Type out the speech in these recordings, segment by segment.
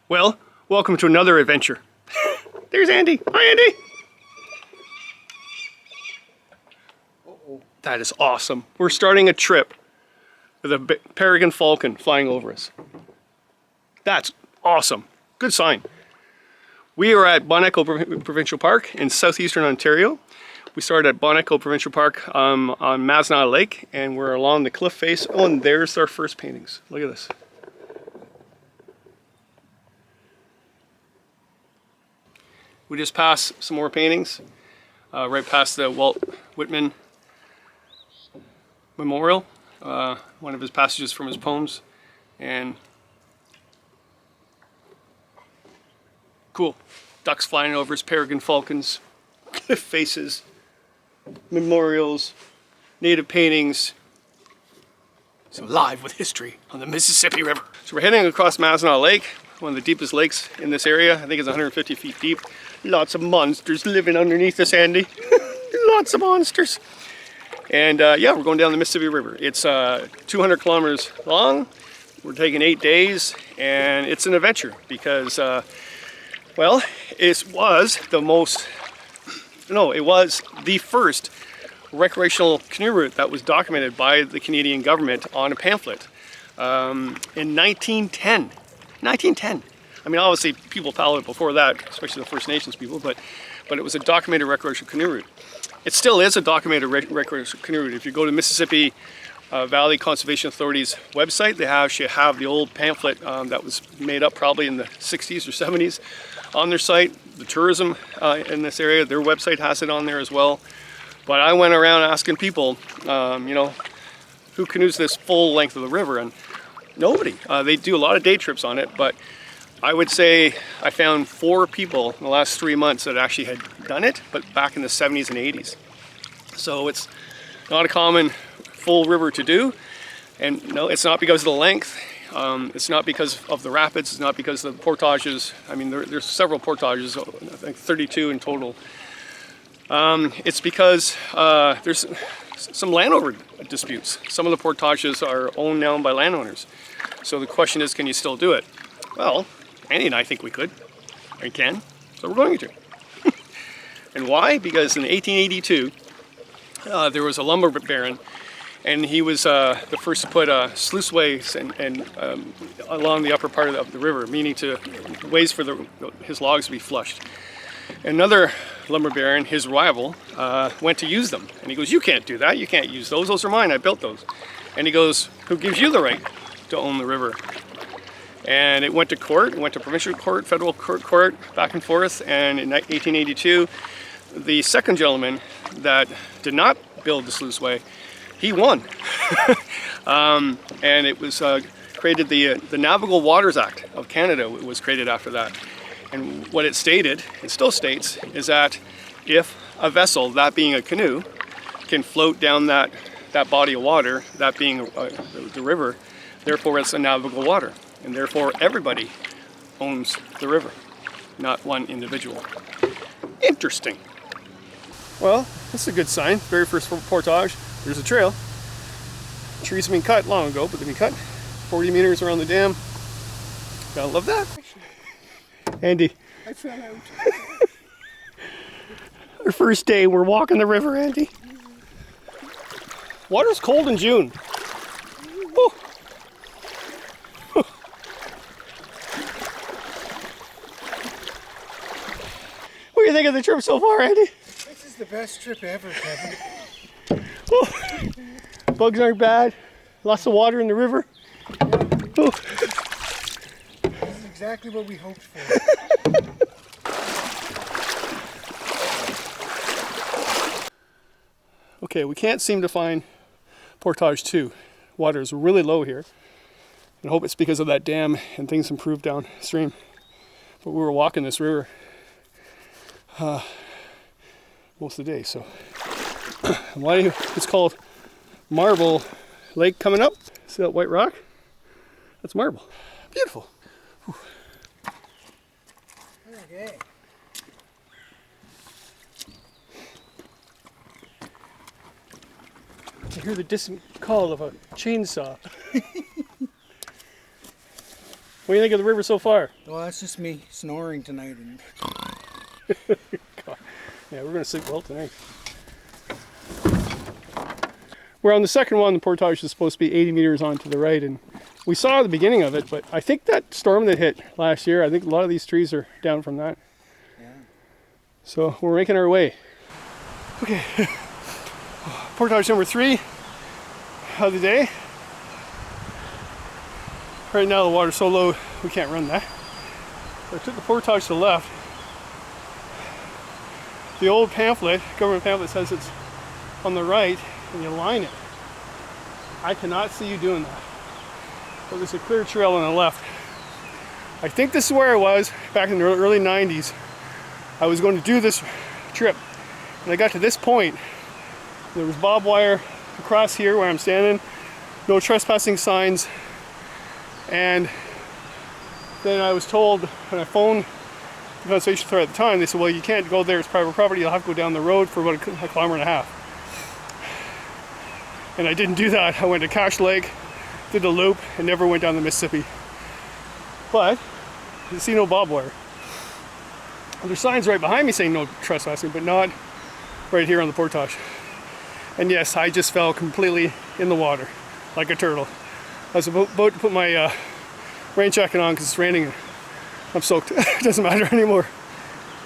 Well, welcome to another adventure. There's Andy. Hi, Andy. That is awesome. We're starting a trip with a peregrine falcon flying over us. That's awesome. Good sign. We are at Bon Echo Provincial Park in southeastern Ontario. We started at Bon Echo Provincial Park on Masna Lake, and we're along the cliff face. Oh, and there's our first paintings. Look at this. We just passed some more paintings, right past the Walt Whitman Memorial, one of his passages from his poems, and cool. Ducks flying over us, peregrine falcons, cliff faces, memorials, native paintings. It's alive with history on the Mississippi River. So we're heading across Masna Lake, one of the deepest lakes in this area. I think it's 150 feet deep. Lots of monsters living underneath this, Andy. Lots of monsters. And yeah, we're going down the Mississippi River. It's 200 kilometers long. We're taking 8 days, and it's an adventure because, well, it was the first recreational canoe route that was documented by the Canadian government on a pamphlet in 1910. 1910. I mean, obviously people followed it before that, especially the First Nations people, but it was a documented recreational canoe route. It still is a documented recreational canoe route. If you go to Mississippi Valley Conservation Authority's website, they actually have the old pamphlet that was made up probably in the 60s or 70s on their site. The tourism in this area, their website has it on there as well. But I went around asking people, you know, who canoes this full length of the river, and nobody. They do a lot of day trips on it, but I would say I found 4 people in the last 3 months that actually had done it, but back in the 70s and 80s. So it's not a common full river to do, and no, it's not because of the length. It's not because of the rapids. It's not because of the portages. I mean, there's several portages, I think 32 in total. It's because there's some landowner disputes. Some of the portages are owned now by landowners. So the question is, can you still do it? Well, Andy and I think we could, and can, so we're going to. And why? Because in 1882, there was a lumber baron, and he was the first to put sluiceways and along the upper part of the river, meaning to ways for his logs to be flushed. Another lumber baron, his rival, went to use them, and he goes, "You can't do that. You can't use those. Those are mine. I built those." And he goes, "Who gives you the right to own the river?" And it went to court. It went to provincial court, federal court, back and forth. And in 1882, the second gentleman that did not build the sluiceway, he won. And it was created, the Navigable Waters Act of Canada was created after that. And what it stated, it still states, is that if a vessel, that being a canoe, can float down that body of water, that being the river, therefore it's a navigable water. And therefore everybody owns the river, not one individual. Interesting. Well, this is a good sign. Very first portage. There's a trail. Trees have been cut long ago, but they've been cut. 40 meters around the dam. Gotta love that. Andy. I fell out. Our first day, we're walking the river, Andy. Water's cold in June. Woo. What do you think of the trip so far, Andy? This is the best trip ever, Kevin. Oh. Bugs aren't bad. Lots of water in the river. Oh. This is exactly what we hoped for. Okay, we can't seem to find Portage 2. Water is really low here. I hope it's because of that dam and things improved downstream. But we were walking this river most of the day, so why it's called Marble Lake coming up. See that white rock? That's marble. Beautiful. Whew. Okay. I hear the distant call of a chainsaw. What do you think of the river so far? Well, that's just me snoring tonight. And Yeah, we're going to sleep well tonight. We're on the second one. The portage is supposed to be 80 meters on to the right, and we saw the beginning of it, but I think that storm that hit last year, I think a lot of these trees are down from that. yeah. So we're making our way. Okay, portage number 3 of the day. Right now the water's so low we can't run that. So I took the portage to the left. The old pamphlet, government pamphlet, says it's on the right and you line it. I cannot see you doing that. But there's a clear trail on the left. I think this is where I was back in the early 90s. I was going to do this trip. And I got to this point. There was barbed wire across here where I'm standing. No trespassing signs. And then I was told when I phoned the conservation authority at the time, they said, well, you can't go there, it's private property, you'll have to go down the road for about a kilometer and a half. And I didn't do that. I went to Cache Lake, did a loop, and never went down the Mississippi. But you see no barbed wire. There's signs right behind me saying no trespassing, but not right here on the portage. And yes, I just fell completely in the water like a turtle. I was about to put my rain jacket on because it's raining and I'm soaked. It doesn't matter anymore.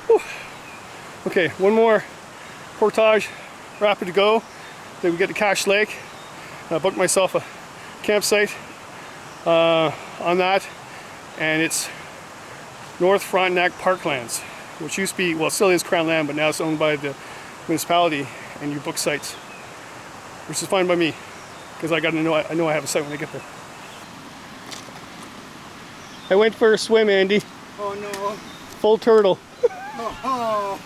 Whew. Okay, one more portage, rapid to go. Then we get to Cache Lake. I booked myself a campsite on that, and it's North Frontenac Parklands, which used to be, well, it still is Crown land, but now it's owned by the municipality, and you book sites, which is fine by me, because I know I have a site when I get there. I went for a swim, Andy. Oh no. Full turtle. Oh,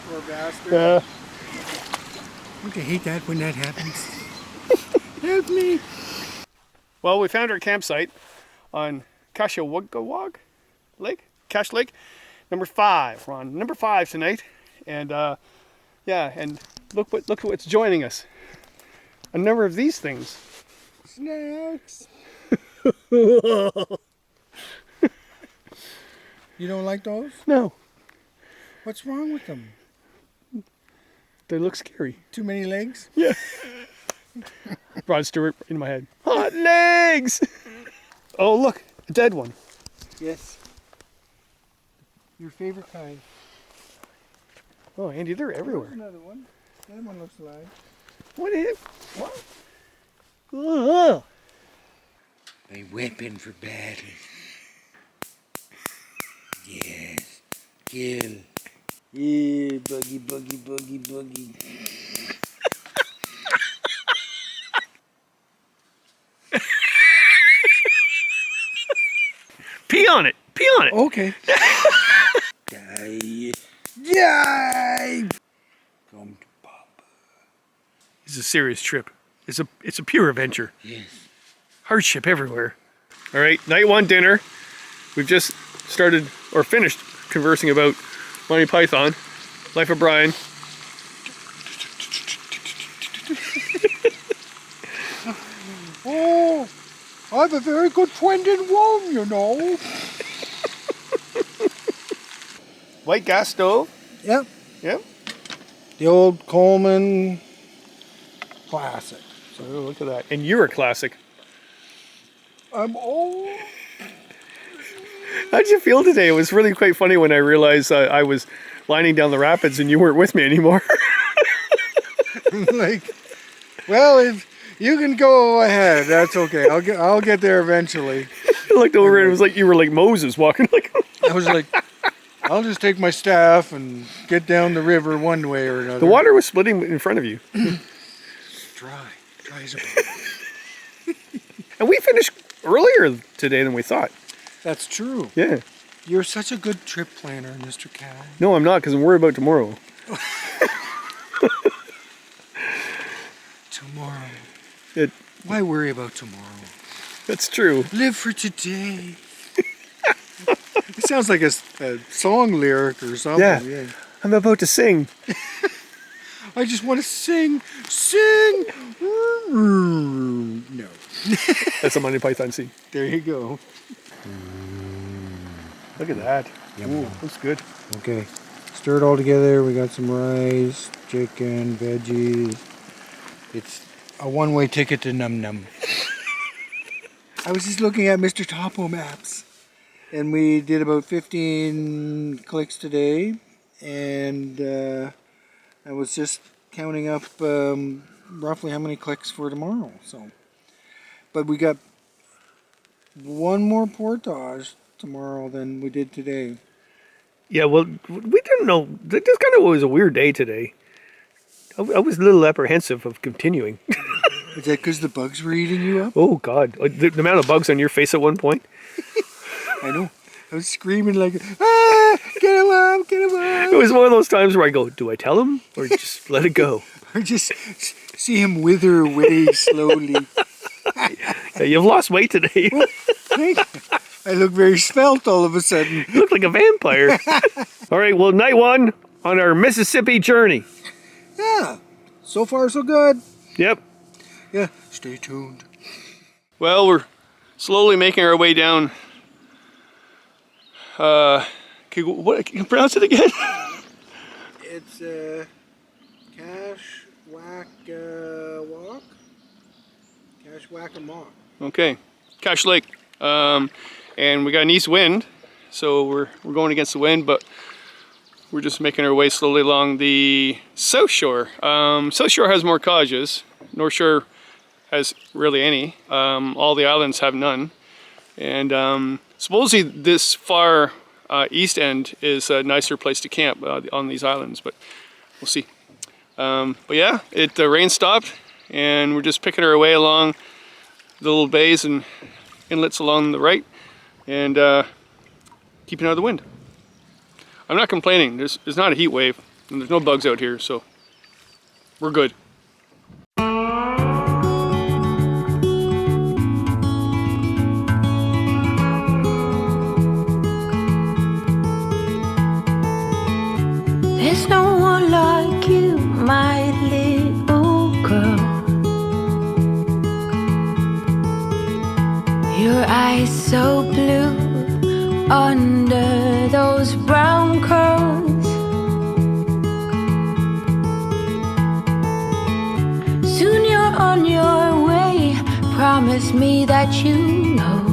poor bastard. Yeah. Don't you hate that when that happens? Help me. Well, we found our campsite on Cache Lake, number 5. We're on number 5 tonight, and yeah, and look at what's joining us. A number of these things. Snacks. You don't like those? No, What's wrong with them? they look scary. Too many legs? Yeah. Rod Stewart in my head. Hot legs! Oh, look, a dead one. Yes. Your favorite kind. Oh, Andy, they're everywhere. There's another one. That one looks alive. What is? What? Ugh. A weapon for battle. Yes. Kill. Yeah, buggy, buggy, buggy, buggy. Pee on it. Pee on it. Okay. Die. Die. Come to Papa. It's a serious trip. It's a pure adventure. Yes. Hardship everywhere. All right, night 1 dinner. We've just started or finished conversing about Monty Python, Life of Brian. Oh, I have a very good friend in Rome, you know. White gas stove. Yep. Yep. The old Coleman classic. So look at that. And you're a classic. I'm old. How'd you feel today? It was really quite funny when I realized I was lining down the rapids and you weren't with me anymore. Like, well, if you can go ahead, that's okay. I'll get there eventually. I looked over and it was like you were like Moses walking like. I was like, I'll just take my staff and get down the river one way or another. The water was splitting in front of you. Dry as a And we finished earlier today than we thought. That's true. Yeah. You're such a good trip planner, Mr. Cow. No, I'm not, because I'm worried about tomorrow. Tomorrow. Why worry about tomorrow? That's true. Live for today. It sounds like a song lyric or something. Yeah. I'm about to sing. I just want to sing. Sing. No. That's a Monty Python scene. There you go. Look at that. Yum, Ooh, yum. looks good. Okay, stir it all together. We got some rice, chicken, veggies. It's a one-way ticket to Num Num. I was just looking at Mr. Topo Maps, and we did about 15 clicks today, and I was just counting up roughly how many clicks for tomorrow. So, but we got one more portage tomorrow than we did today. Yeah, well, we didn't know. This kind of was a weird day today. I was a little apprehensive of continuing. Is that because the bugs were eating you up? Oh, God. The amount of bugs on your face at one point. I know. I was screaming like, ah, get him up, get him It up. was one of those times where I go, do I tell him or just let it go? Or just see him wither away slowly. Yeah, you've lost weight today. I look very svelte all of a sudden. You look like a vampire. All right, well, night one on our Mississippi journey. Yeah, so far so good. Yep. Yeah, stay tuned. Well, we're slowly making our way down. Can you pronounce it again? It's Cashwackamock. Okay, Cache Lake. And we got an east wind, so we're going against the wind, but we're just making our way slowly along the south shore. South shore has more cottages. North shore has really any. All the islands have none. And supposedly this far east end is a nicer place to camp on these islands, but we'll see. But yeah, the rain stopped, and we're just picking our way along the little bays and inlets along the right, and keeping out of the wind. I'm not complaining. There's not a heat wave, and there's no bugs out here, so we're good. There's no one like you, my little girl. Your eyes so blue under those brown curls. Soon you're on your way. Promise me that you know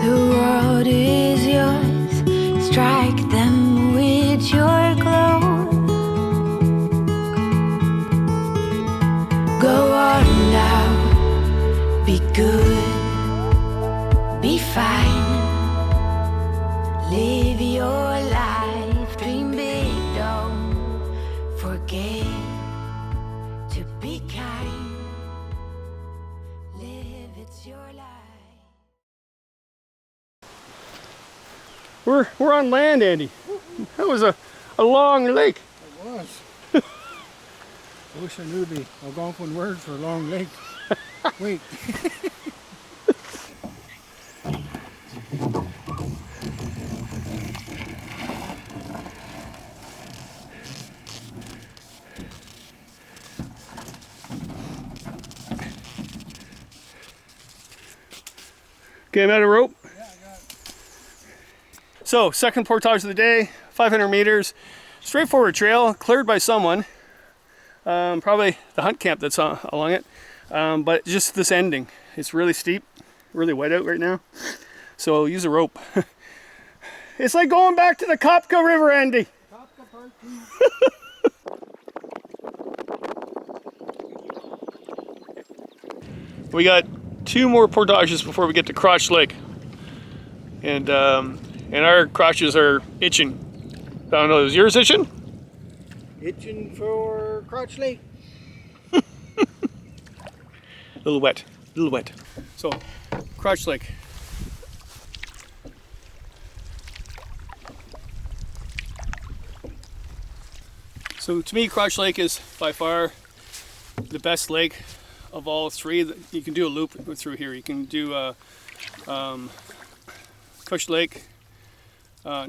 the world is yours. Strike them with your glow. Go on now, be good, be fine. Live your life, dream big, don't forget to be kind. Live, it's your life. We're on land, Andy. That was a long lake. It was. I wish I knew the Algonquin word for long lake. Wait. Okay, I'm out of rope. So, second portage of the day, 500 meters, straightforward trail, cleared by someone, probably the hunt camp that's along it, but just this ending. It's really steep, really wet out right now, so I'll use a rope. It's like going back to the Kopka River, Andy. We got 2 more portages before we get to Crotch Lake, and our crotches are itching. I don't know, is yours itching? Itching for Crotch Lake. A little wet, a little wet. So, Crotch Lake. So to me, Crotch Lake is by far the best lake of all 3. You can do a loop through here. You can do Cush Lake,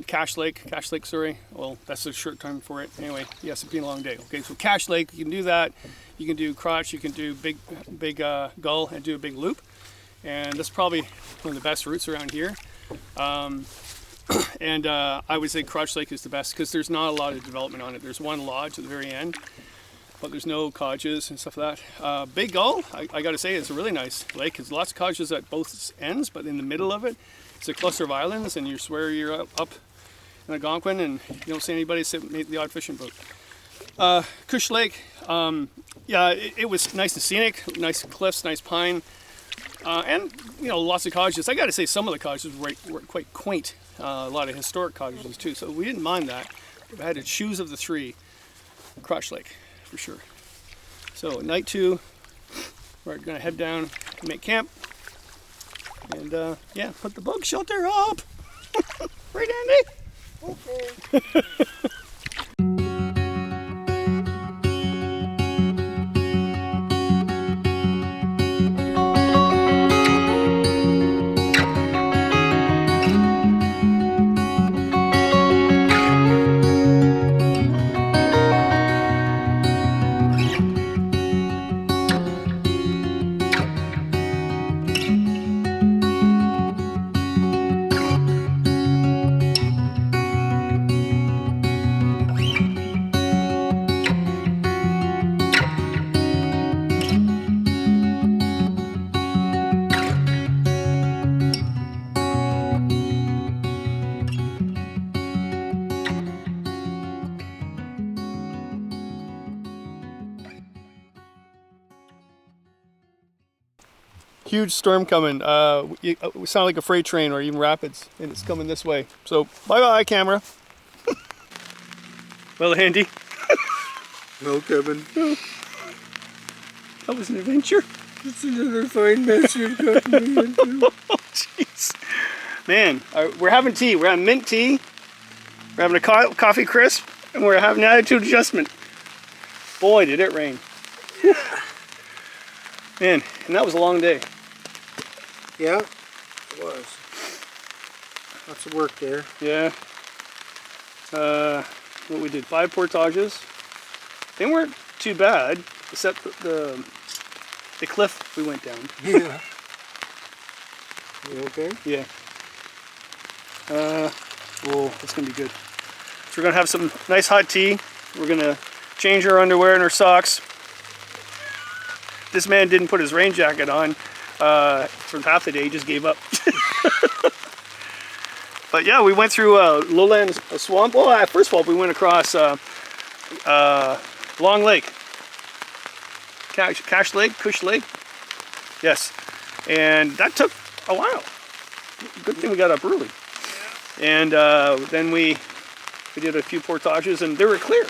Cache Lake, sorry. Well, that's a short term for it. Anyway, yes, it's been a long day. Okay, so Cache Lake, you can do that. You can do Crotch, you can do big Gull and do a big loop. and that's probably one of the best routes around here. And I would say Crotch Lake is the best because there's not a lot of development on it. There's one lodge at the very end, but there's no cottages and stuff like that. Big Gull, I got to say, it's a really nice lake. There's lots of cottages at both ends, but in the middle of it, it's a cluster of islands, and you swear you're up in Algonquin, and you don't see anybody except the odd fishing boat. Cush Lake, yeah, it was nice and scenic, nice cliffs, nice pine, and you know, lots of cottages. I got to say, some of the cottages were quite quaint. A lot of historic cottages too, so we didn't mind that. If I had to choose of the three, Crotch Lake for sure. So night 2, we're gonna head down and make camp, and yeah, put the bug shelter up. Right, Andy? Okay. Huge storm coming. We sound like a freight train or even rapids, and it's coming this way. So bye-bye, camera. Well, Andy. No, Kevin. That was an adventure. It's another fine mess you've gotten me into. Oh, jeez. Man, we're having tea. We're having mint tea. We're having a coffee crisp, and we're having an attitude adjustment. Boy, did it rain. Yeah. Man, and that was a long day. Yeah, it was. Lots of work there. Yeah. What we did, 5 portages. They weren't too bad, except the cliff we went down. Yeah. You okay? Yeah. Oh, it's gonna be good. So we're gonna have some nice hot tea. We're gonna change our underwear and our socks. This man didn't put his rain jacket on for half the day. He just gave up. But yeah, we went through lowlands, a swamp. Well, first of all, we went across Long Lake, Cush Lake. Yes, and that took a while. Good thing we got up early. And then we did a few portages, and they were clear.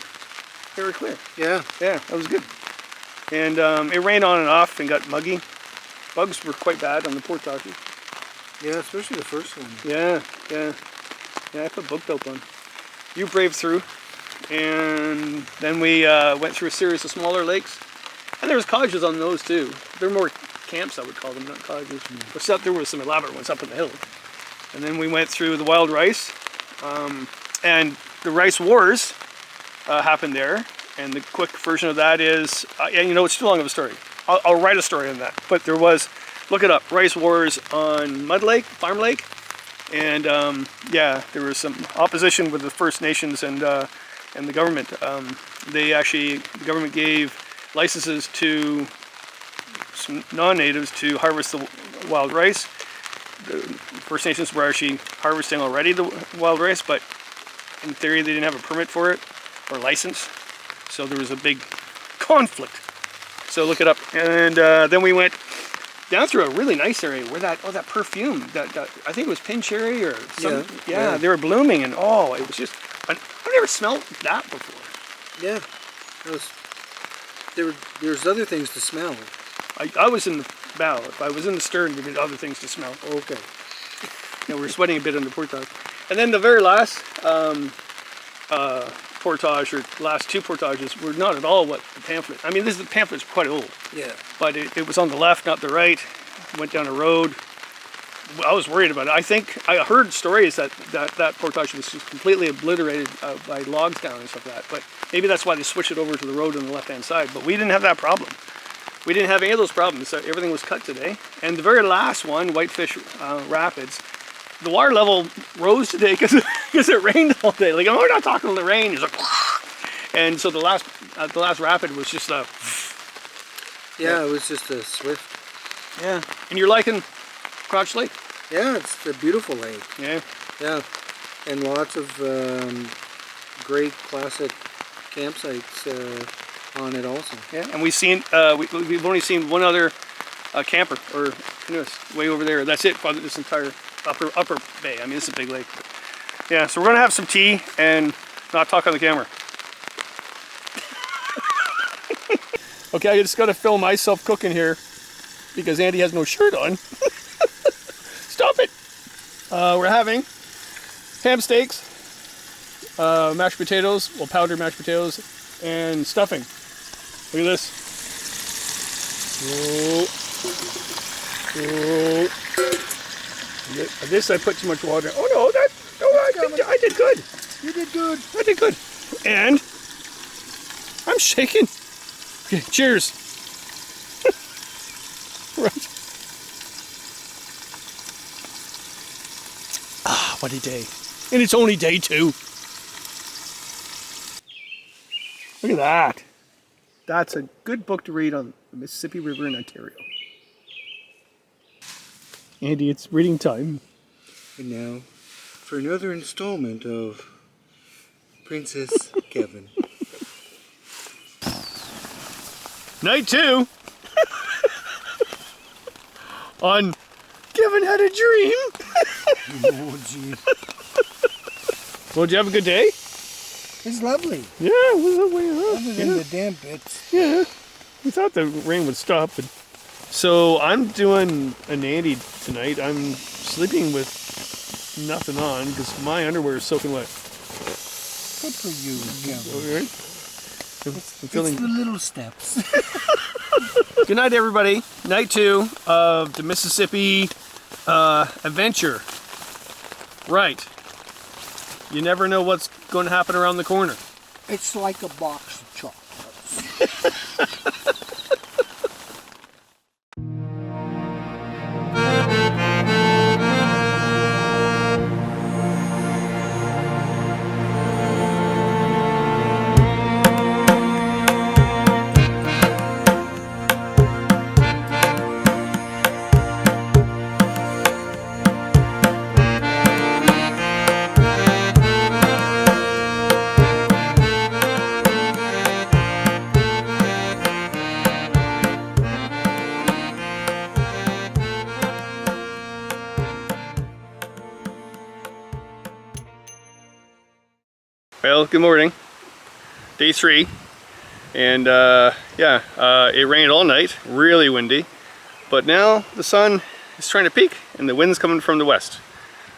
They were clear. Yeah. Yeah, that was good. And it rained on and off and got muggy. Bugs were quite bad on the portages. Yeah, especially the first one. Yeah, yeah. Yeah, I put book dope on. You braved through. And then we went through a series of smaller lakes. And there was cottages on those too. They're more camps, I would call them, not cottages. Except there were some elaborate ones up in the hill. And then we went through the wild rice. And the rice wars happened there. And the quick version of that is, you know, it's too long of a story. I'll write a story on that. But there was, look it up, rice wars on Mud Lake, Farm Lake. And yeah, there was some opposition with the First Nations and the government. The government gave licenses to some non-natives to harvest the wild rice. The First Nations were actually harvesting already the wild rice, but in theory they didn't have a permit for it or license. So there was a big conflict. So look it up. And then we went down through a really nice area where that perfume, that I think it was pin cherry or something. Yeah, they were blooming, and oh, it was just, I've never smelled that before. Yeah. There's other things to smell. I was in the bow. If I was in the stern, we did other things to smell. Okay. Yeah, we were sweating a bit on the portage. And then the very last portage, or last 2 portages, were not at all what the pamphlet. I mean, the pamphlet's quite old. Yeah. But it was on the left, not the right. Went down a road. I was worried about it. I think I heard stories that portage was just completely obliterated by logs down and stuff like that. But maybe that's why they switched it over to the road on the left-hand side. But we didn't have that problem. we didn't have any of those problems. Everything was cut today. And the very last one, Whitefish Rapids, the water level rose today because it rained all day. Like, we're not talking the rain. It's like, and so the last rapid was just a. Yeah, it was just a swift. Yeah, and you're liking Crotch Lake? Yeah, it's a beautiful lake. Yeah. Yeah, and lots of great classic campsites on it also. Yeah, and we've seen we've only seen one other camper or canoeist way over there. That's it for this entire upper bay. I mean, it's a big lake. But yeah, so we're gonna have some tea and not talk on the camera. Okay, I just gotta film myself cooking here because Andy has no shirt on. Stop it! We're having ham steaks, mashed potatoes, well, powdered mashed potatoes, and stuffing. Look at this. This I put too much water in. Oh no, I did good. You did good. I did good. And I'm shaking. Okay, cheers. Right. Ah, what a day. And it's only day 2. Look at that. That's a good book to read on the Mississippi River in Ontario. Andy, it's reading time. And now, for another installment of Princess Kevin. Night 2 on Kevin Had a Dream. Oh, gee. Well, did you have a good day? It's lovely. Yeah, it was lovely. Other than the damp bits. Yeah, we thought the rain would stop. But... So I'm doing an Andy tonight. I'm sleeping with nothing on because my underwear is soaking wet. Good for you, Kevin. All right. It's the little steps. Good night, everybody. Night 2 of the Mississippi adventure. Right. You never know what's going to happen around the corner. It's like a box of chocolates. Well, good morning. Day 3. And it rained all night, really windy. But now the sun is trying to peak and the wind's coming from the west.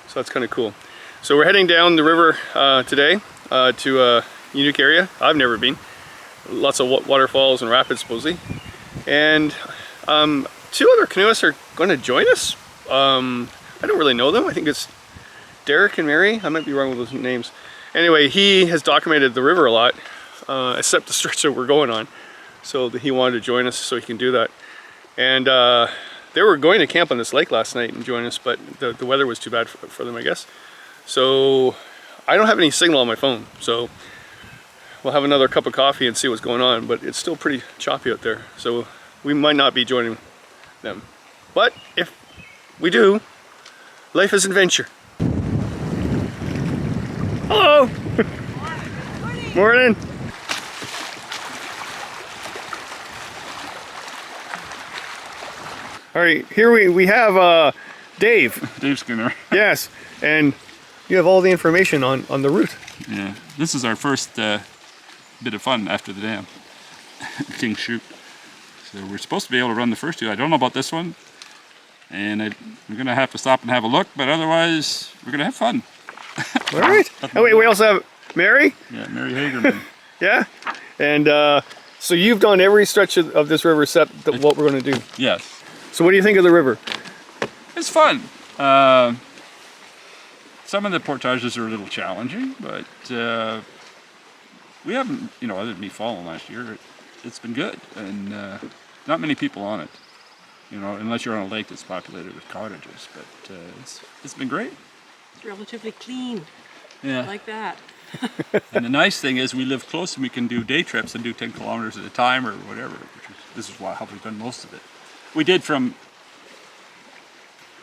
So that's kind of cool. So we're heading down the river today to a unique area I've never been. Lots of waterfalls and rapids supposedly. And 2 other canoeists are going to join us. I don't really know them. I think it's Derek and Mary. I might be wrong with those names. Anyway, he has documented the river a lot, except the stretch that we're going on. So he wanted to join us so he can do that. And they were going to camp on this lake last night and join us, but the weather was too bad for them, I guess. So I don't have any signal on my phone. So we'll have another cup of coffee and see what's going on, but it's still pretty choppy out there. So we might not be joining them. But if we do, life is an adventure. Hello! Morning! Morning! All right, here we have Dave. Dave Skinner. Yes, and you have all the information on the route. Yeah, this is our first bit of fun after the dam, King Shoot. So we're supposed to be able to run the first 2. I don't know about this one, and we're gonna have to stop and have a look. But otherwise, we're gonna have fun. All right. Oh wait, we also have Mary. Yeah, Mary Hagerman. Yeah, and so you've done every stretch of this river except what we're going to do. Yes. So what do you think of the river? It's fun. Some of the portages are a little challenging, but we haven't, other than me falling last year, it's been good. And not many people on it. You know, unless you're on a lake that's populated with cottages. But it's been great. It's relatively clean. Yeah. I like that. And the nice thing is we live close and we can do day trips and do 10 kilometers at a time or whatever. This is how we've done most of it. We did from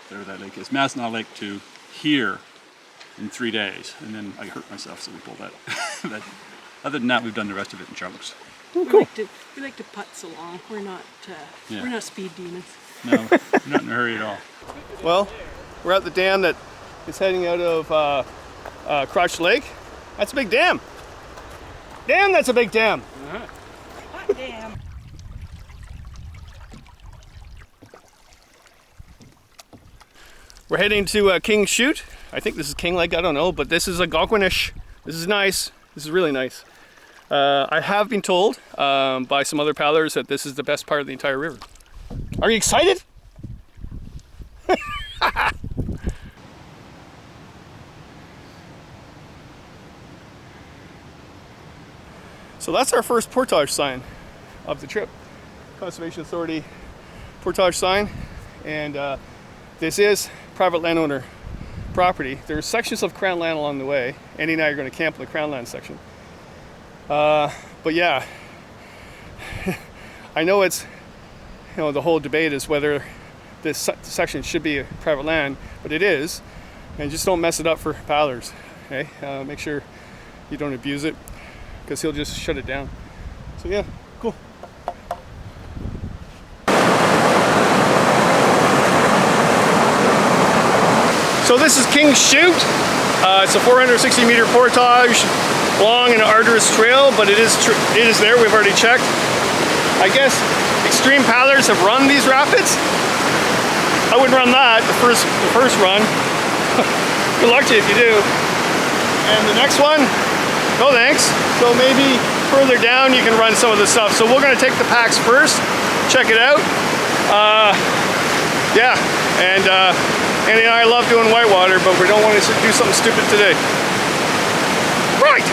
whatever that lake is, Massinaw Lake to here in 3 days, and then I hurt myself, so we pulled that. Other than that, we've done the rest of it in chunks. We like to putz along. We're not speed demons. No, we're not in a hurry at all. Well, we're at the dam that is heading out of Crotch Lake. That's a big dam. Damn, that's a big dam. Hot damn. We're heading to King Chute. I think this is King Lake, I don't know, but this is Algonquinish. This is nice. This is really nice. I have been told by some other paddlers that this is the best part of the entire river. Are you excited? So that's our first portage sign of the trip. Conservation Authority portage sign, and this is private landowner property. There's sections of Crown land along the way. Andy and I are going to camp in the Crown land section. But yeah, I know it's, you know, the whole debate is whether this section should be private land, but it is, and just don't mess it up for paddlers. Okay, make sure you don't abuse it, because he'll just shut it down. So yeah, cool. So this is King Chute. It's a 460-meter portage, long and arduous trail, but it is there. We've already checked. I guess extreme paddlers have run these rapids. I wouldn't run that the first run. Good luck to you if you do. And the next one, no thanks. So maybe further down you can run some of the stuff. So we're gonna take the packs first, check it out. Yeah, and Andy and I love doing whitewater, but we don't want to do something stupid today. Right!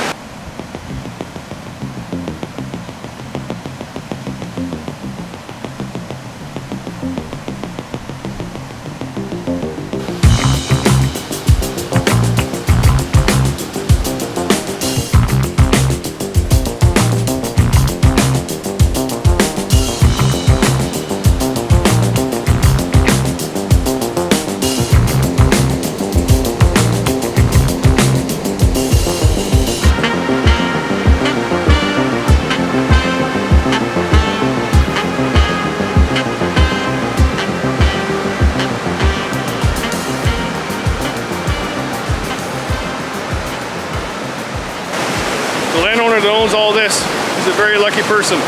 The landowner that owns all this is a very lucky person.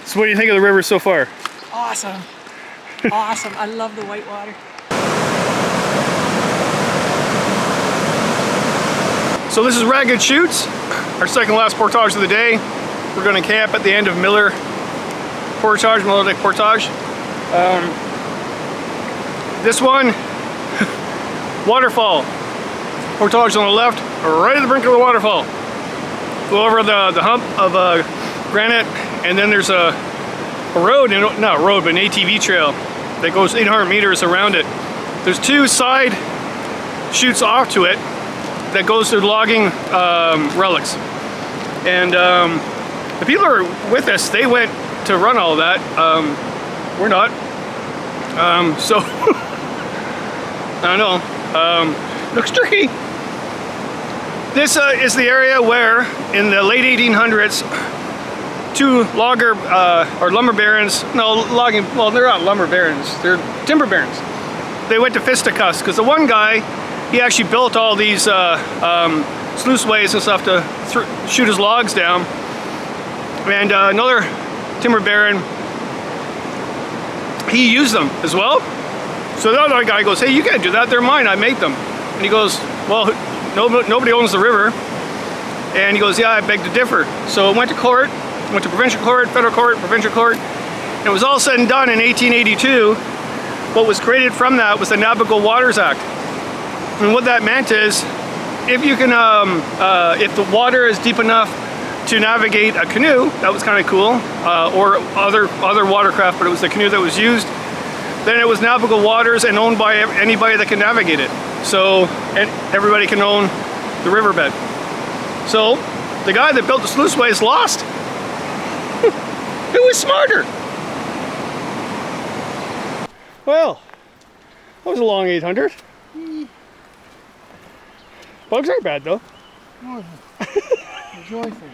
So what do you think of the river so far? Awesome. Awesome. I love the whitewater. So this is Ragged Chutes, our second last portage of the day. We're going to camp at the end of Miller Lake Portage. This one, waterfall. Portage on the left, right at the brink of the waterfall. Go over the hump of granite, and then there's a road, not a road, but an ATV trail that goes 800 meters around it. There's two side chutes off to it that goes to logging relics. And the people who are with us, they went to run all that. We're not. So, I don't know. Looks tricky. This is the area where, in the late 1800s, two lumber barons, well, they're not lumber barons, they're timber barons. They went to fisticuffs, because the one guy, he actually built all these sluiceways and stuff to shoot his logs down. And another timber baron, he used them as well. So the other guy goes, hey, you can't do that, they're mine, I made them. And he goes, well, nobody owns the river. And he goes, yeah, I beg to differ. So it went to court, went to provincial court, federal court, provincial court. And it was all said and done in 1882. What was created from that was the Navigable Waters Act. And what that meant is, if you can, if the water is deep enough to navigate a canoe. That was kind of cool, or other watercraft, but it was the canoe that was used. Then it was navigable waters and owned by anybody that can navigate it. So everybody can own the riverbed. So the guy that built the sluiceway is lost. Who was smarter? Well, that was a long 800. Bugs aren't bad though. Joyful.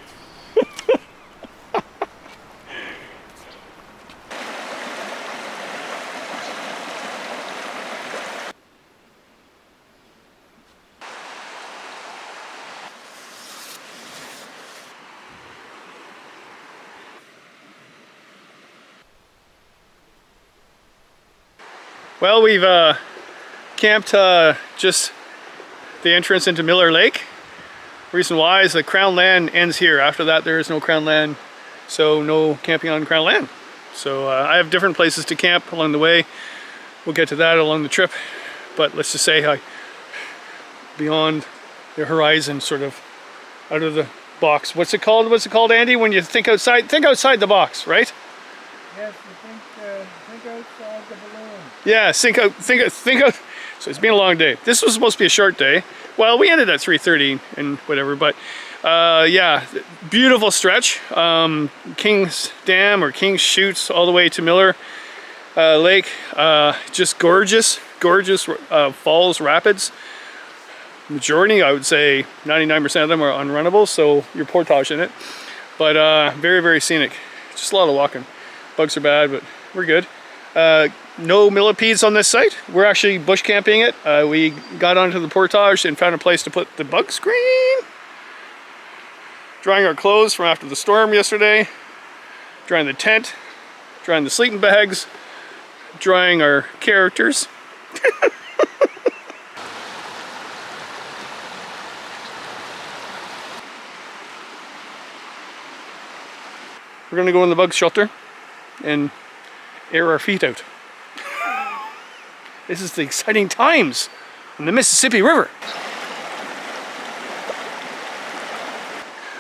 Well, we've camped just the entrance into Miller Lake. Reason why is the Crown land ends here. After that there is no Crown land, so no camping on Crown land. So I have different places to camp along the way. We'll get to that along the trip, but let's just say beyond the horizon, sort of out of the box. What's it called, Andy, when you think outside the box, right? Yes, you think outside the balloon. Yeah, think out. So it's been a long day. This was supposed to be a short day. Well, we ended at 3:30 and whatever, but yeah, beautiful stretch. King's Dam or King's Chutes all the way to Miller Lake. Just gorgeous falls, rapids. Majority, I would say 99% of them are unrunnable, so you're portage in it. But very, very scenic. Just a lot of walking. Bugs are bad, but we're good. No millipedes on this site. We're actually bush camping it. We got onto the portage and found a place to put the bug screen. Drying our clothes from after the storm yesterday. Drying the tent. Drying the sleeping bags. Drying our characters. We're gonna go in the bug shelter and air our feet out. This is the exciting times on the Mississippi River.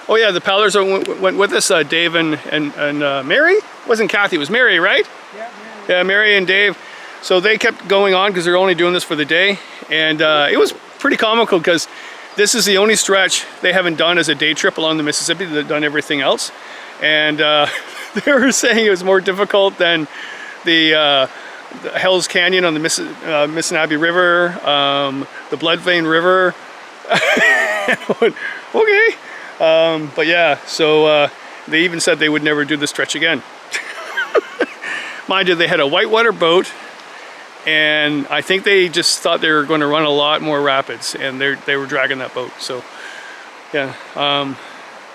Oh yeah, the paddlers went with us, Dave and Mary? It wasn't Kathy, it was Mary, right? Yeah, Mary. Yeah, Mary and Dave. So they kept going on because they're only doing this for the day. And it was pretty comical because this is the only stretch they haven't done as a day trip along the Mississippi. They've done everything else. And they were saying it was more difficult than the Hell's Canyon on the Mississippi River, the Blood Vein River. Okay. But yeah, so they even said they would never do the stretch again. Mind you, they had a whitewater boat, and I think they just thought they were going to run a lot more rapids, and they were dragging that boat. So yeah,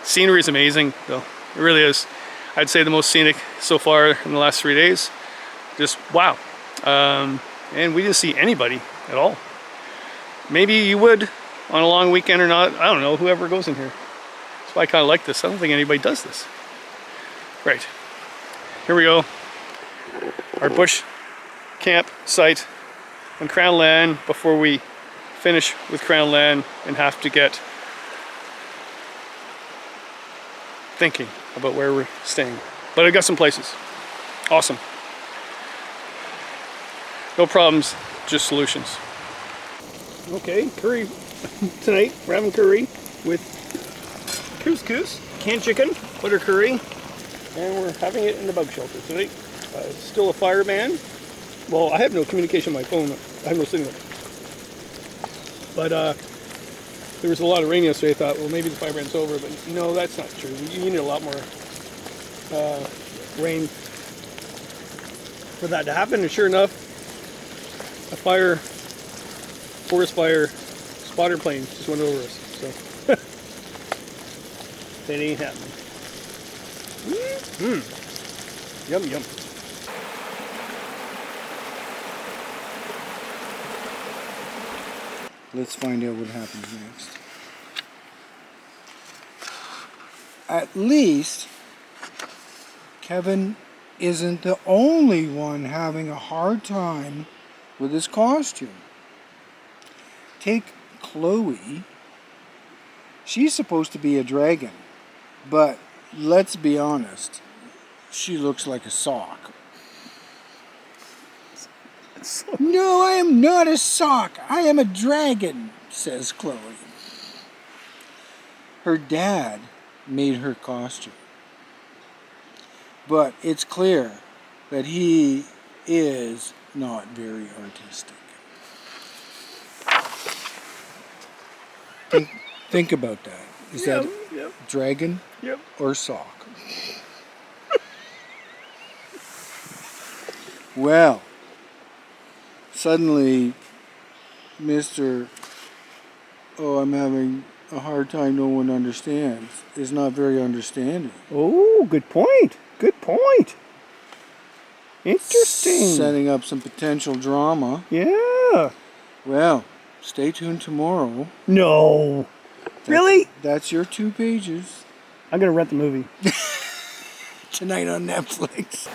scenery is amazing though. It really is. I'd say the most scenic so far in the last 3 days. Just wow. And we didn't see anybody at all. Maybe you would on a long weekend or not. I don't know, whoever goes in here. That's why I kind of like this. I don't think anybody does this. Right. Here we go. Our bush camp site on Crown land before we finish with Crown land and have to get thinking about where we're staying. But I got some places. Awesome. No problems, just solutions. Okay, curry tonight. We're having curry with couscous, canned chicken, butter curry, and we're having it in the bug shelter tonight. Still a fire ban. Well, I have no communication on my phone. I have no signal. But there was a lot of rain yesterday. I thought, well, maybe the fire ban's over, but no, that's not true. You need a lot more rain for that to happen. And sure enough, a forest fire spotter plane just went over us. So that ain't happening. Yum yum. Let's find out what happens next. At least Kevin isn't the only one having a hard time with his costume. Take Chloe. She's supposed to be a dragon. But let's be honest, she looks like a sock. No, I am not a sock. I am a dragon, says Chloe. Her dad made her costume. But it's clear that he is not very artistic. Think about that. Is that dragon or sock? Well, suddenly, Mr. Oh, I'm having a hard time, no one understands, is not very understanding. Oh, good point. Good point. Interesting. Setting up some potential drama. Yeah. Well, stay tuned tomorrow. No. Really? That's your 2 pages. I'm going to rent the movie. Tonight on Netflix.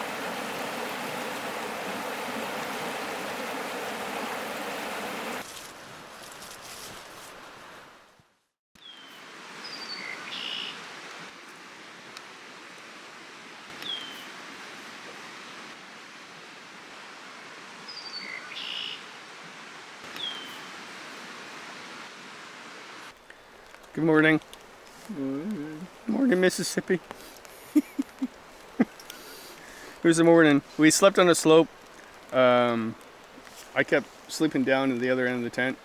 Good morning. Good morning, Mississippi. Here's the morning. We slept on a slope. I kept sleeping down at the other end of the tent,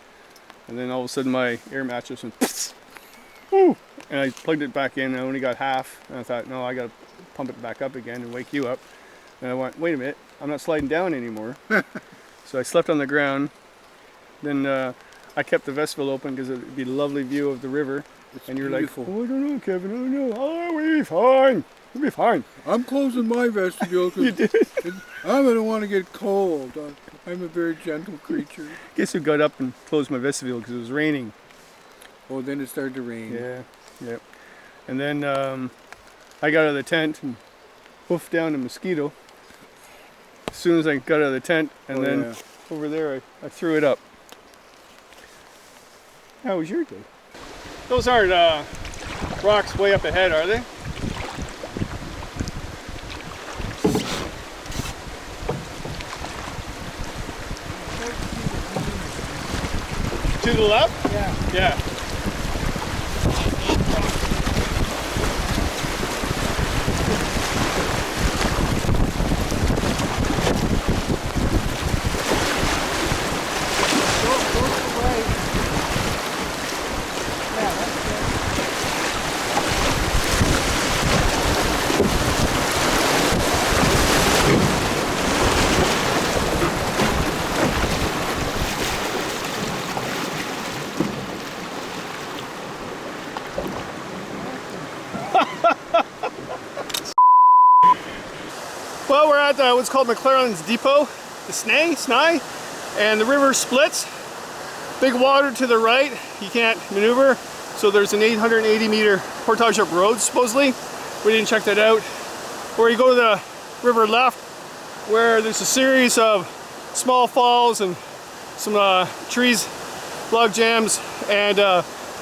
and then all of a sudden my air mattress went and I plugged it back in. I only got half, and I thought, no, I got to pump it back up again and wake you up. And I went, wait a minute, I'm not sliding down anymore. So I slept on the ground. Then I kept the vestibule open because it would be a lovely view of the river. And you're beautiful. like, oh, I don't know, Kevin, I don't know. Oh, we'll be fine. We'll be fine. I'm closing my vestibule because I don't want to get cold. I'm a very gentle creature. Guess who got up and closed my vestibule because it was raining. Oh, then it started to rain. Yeah. And then I got out of the tent and hoofed down a mosquito as soon as I got out of the tent. And then over there, I threw it up. How was your day? Those aren't rocks way up ahead, are they? To the left? Yeah. Well, we're at what's called McLaren's Depot, the Snai, and the river splits. Big water to the right, you can't maneuver. So there's an 880 meter portage up road, supposedly. We didn't check that out. Where you go to the river left, where there's a series of small falls and some trees, log jams, and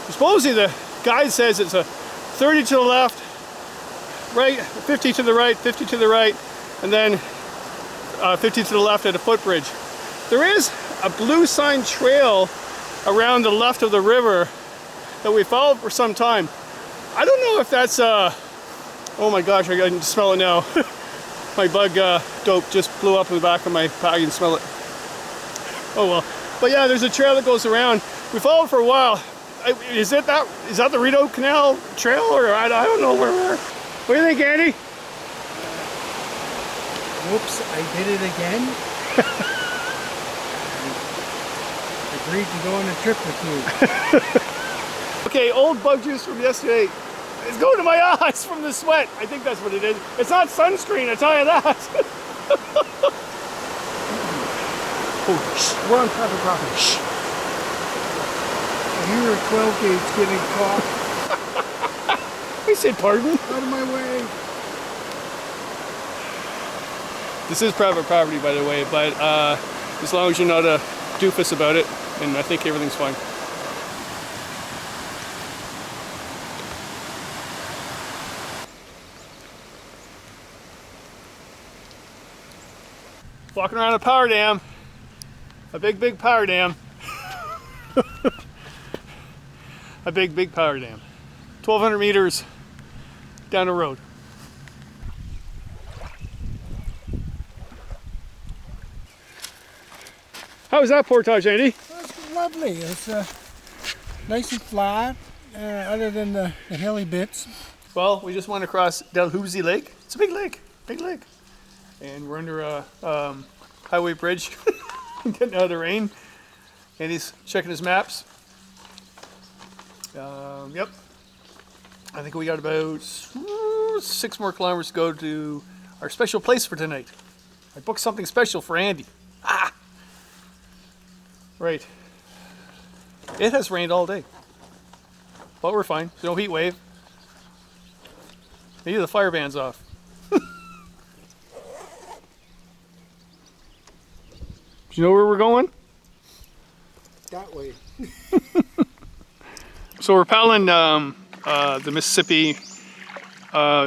supposedly the guide says it's a 30 to the left, right, 50 to the right, 50 to the right, and then 50 to the left at a footbridge. There is a blue sign trail around the left of the river that we followed for some time. I don't know if that's oh my gosh, I can smell it now. My bug dope just blew up in the back of my pack. I can smell it. Oh well. But yeah, there's a trail that goes around. We followed for a while. Is that the Rideau Canal Trail, or I don't know where we're. What do you think, Andy? Whoops, I did it again. I agreed to go on a trip with you. Okay, old bug juice from yesterday. It's going to my eyes from the sweat. I think that's what it is. It's not sunscreen, I tell you that. Oh, shh, we're on private property. Shh. I hear a 12 gauge getting caught. I said pardon. Out of my way. This is private property, by the way, but as long as you're not a doofus about it, and I think everything's fine. Walking around a power dam. A big power dam. A big power dam. 1,200 meters down the road. How was that portage, Andy? It's lovely. It's nice and flat, other than the hilly bits. Well, we just went across Dalhousie Lake. It's a big lake, and we're under a highway bridge, getting out of the rain. Andy's checking his maps. Yep. I think we got about 6 more kilometers to go to our special place for tonight. I booked something special for Andy. Ah! Right. It has rained all day. But we're fine. There's no heat wave. Maybe the fire ban's off. Do you know where we're going? That way. So we're paddling the Mississippi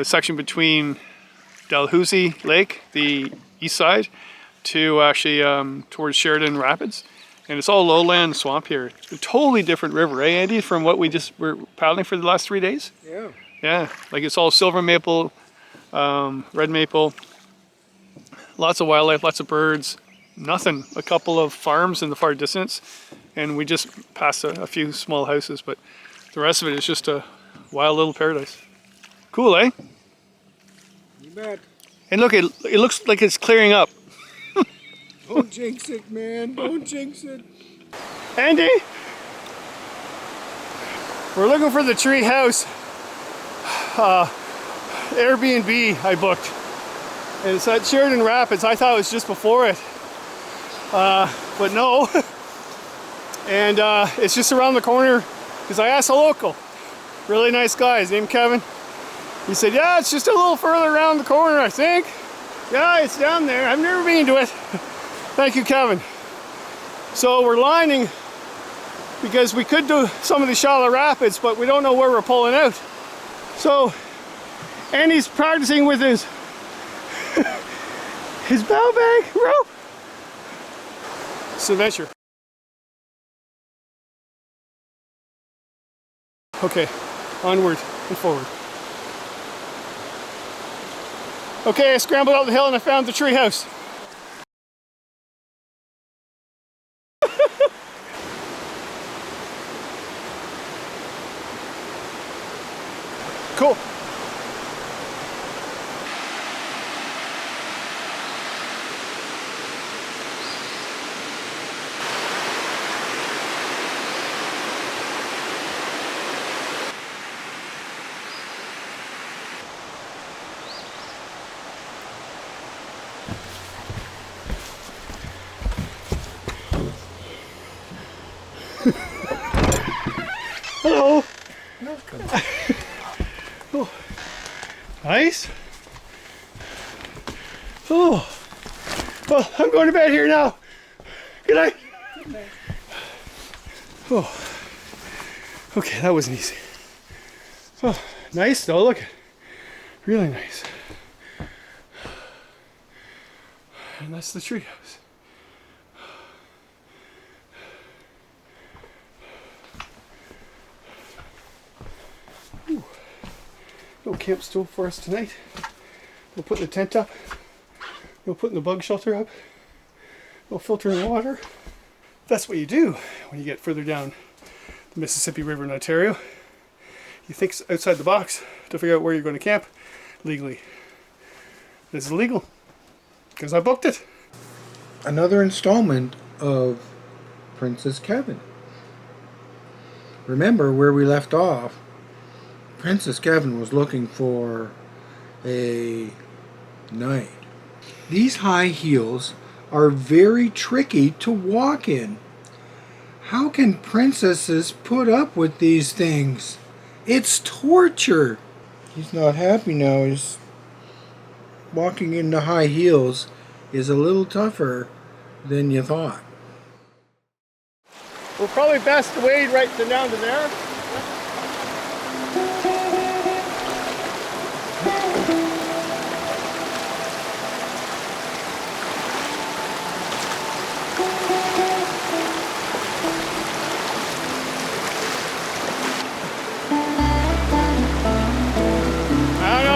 section between Dalhousie Lake, the east side, to actually towards Sheridan Rapids. And it's all lowland swamp here. A totally different river, eh, Andy, from what we just were paddling for the last 3 days? Yeah. Yeah, like it's all silver maple, red maple, lots of wildlife, lots of birds, nothing. A couple of farms in the far distance, and we just passed a few small houses, but the rest of it is just a wild little paradise. Cool, eh? You bet. And look, it looks like it's clearing up. Don't jinx it, man. Don't jinx it. Andy, we're looking for the tree house Airbnb I booked. And it's at Sheridan Rapids. I thought it was just before it, but no. And it's just around the corner, because I asked a local, really nice guy, his name Kevin. He said, yeah, it's just a little further around the corner, I think. Yeah, it's down there. I've never been to it. Thank you, Kevin. So we're lining because we could do some of the shallow rapids, but we don't know where we're pulling out. So Andy's practicing with his his bow bag rope. It's an adventure. Okay, onward and forward. Okay, I scrambled up the hill and I found the tree house. Cool. Hello. Welcome. Oh, nice. Oh, well, I'm going to bed here now. Good night. Oh, okay, that wasn't easy. Oh, nice though, look. Really nice. And that's the treehouse. No camp stove for us tonight. No putting the tent up. No putting the bug shelter up. No filtering the water. That's what you do when you get further down the Mississippi River in Ontario. You think outside the box to figure out where you're going to camp legally. This is legal because I booked it. Another installment of Princess Kevin. Remember where we left off? Princess Kevin was looking for a knight. These high heels are very tricky to walk in. How can princesses put up with these things? It's torture. He's not happy now. He's walking into high heels is a little tougher than you thought. We're probably best to wade right down to there.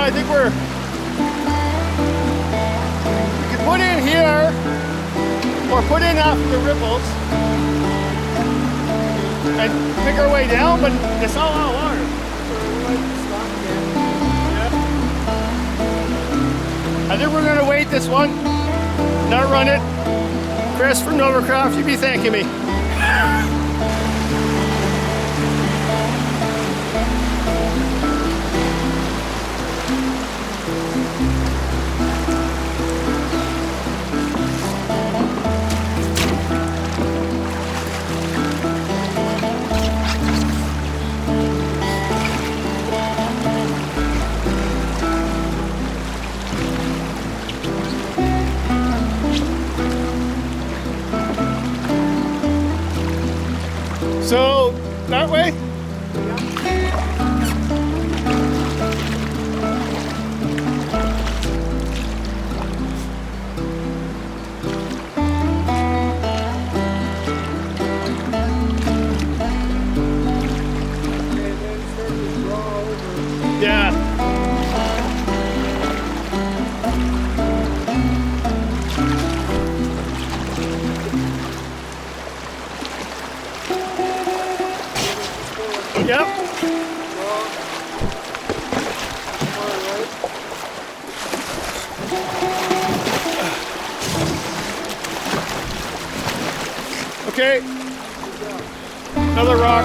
I think we can put in here or put in after the ripples and pick our way down, but it's not a lot of water. Yeah. I think we're gonna wait this one, not run it. Chris from Novacraft, you'd be thanking me. So, that way? Yeah. Yep. Okay. Another rock.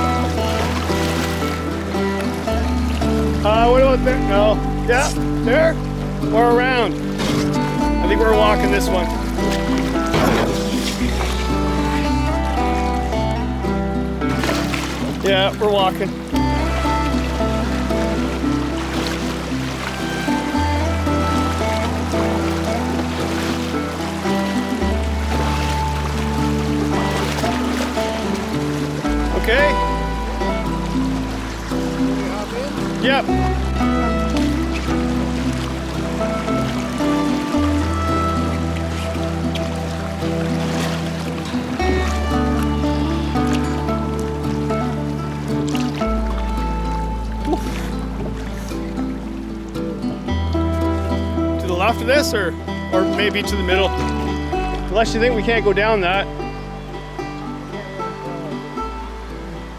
What about there? No. Yeah, there or around. I think we're walking this one. Yeah, we're walking. Okay. Yep. To the left of this, or maybe to the middle. Unless you think we can't go down that.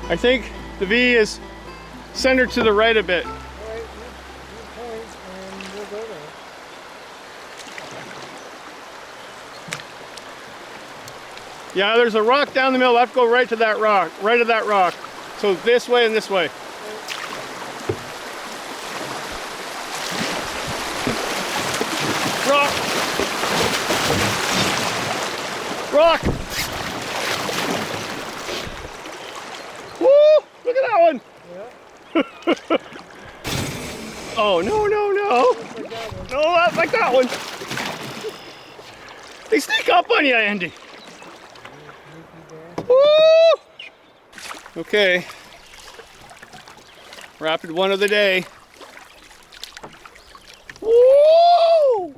I think the V is centered to the right a bit. All right, you point and we'll go there. Yeah, there's a rock down the middle. I have to go right to that rock, right of that rock. So this way and this way. Rock. Rock. Woo! Look at that one. Yeah. Oh, no, no, no. No, not like that one. They sneak up on you, Andy. Woo! Okay. Rapid one of the day. Woo!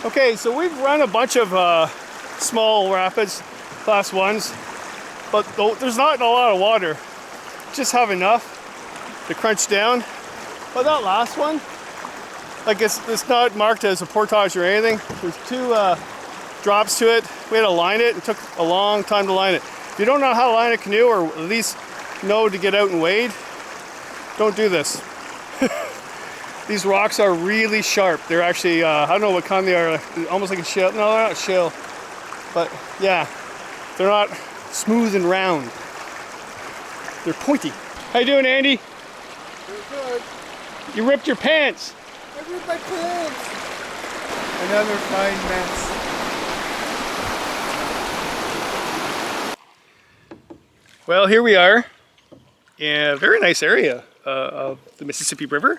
Okay, so we've run a bunch of small rapids, class ones, but there's not a lot of water. Just have enough to crunch down. But that last one, like it's not marked as a portage or anything. There's two drops to it. We had to line it. It took a long time to line it. If you don't know how to line a canoe, or at least know to get out and wade, don't do this. These rocks are really sharp. They're actually, I don't know what kind they are, almost like a shell. No, they're not shell. But yeah, they're not smooth and round. They're pointy. How you doing, Andy? Very good. You ripped your pants. I ripped my pants. Another fine mess. Well, here we are in a very nice area of the Mississippi River.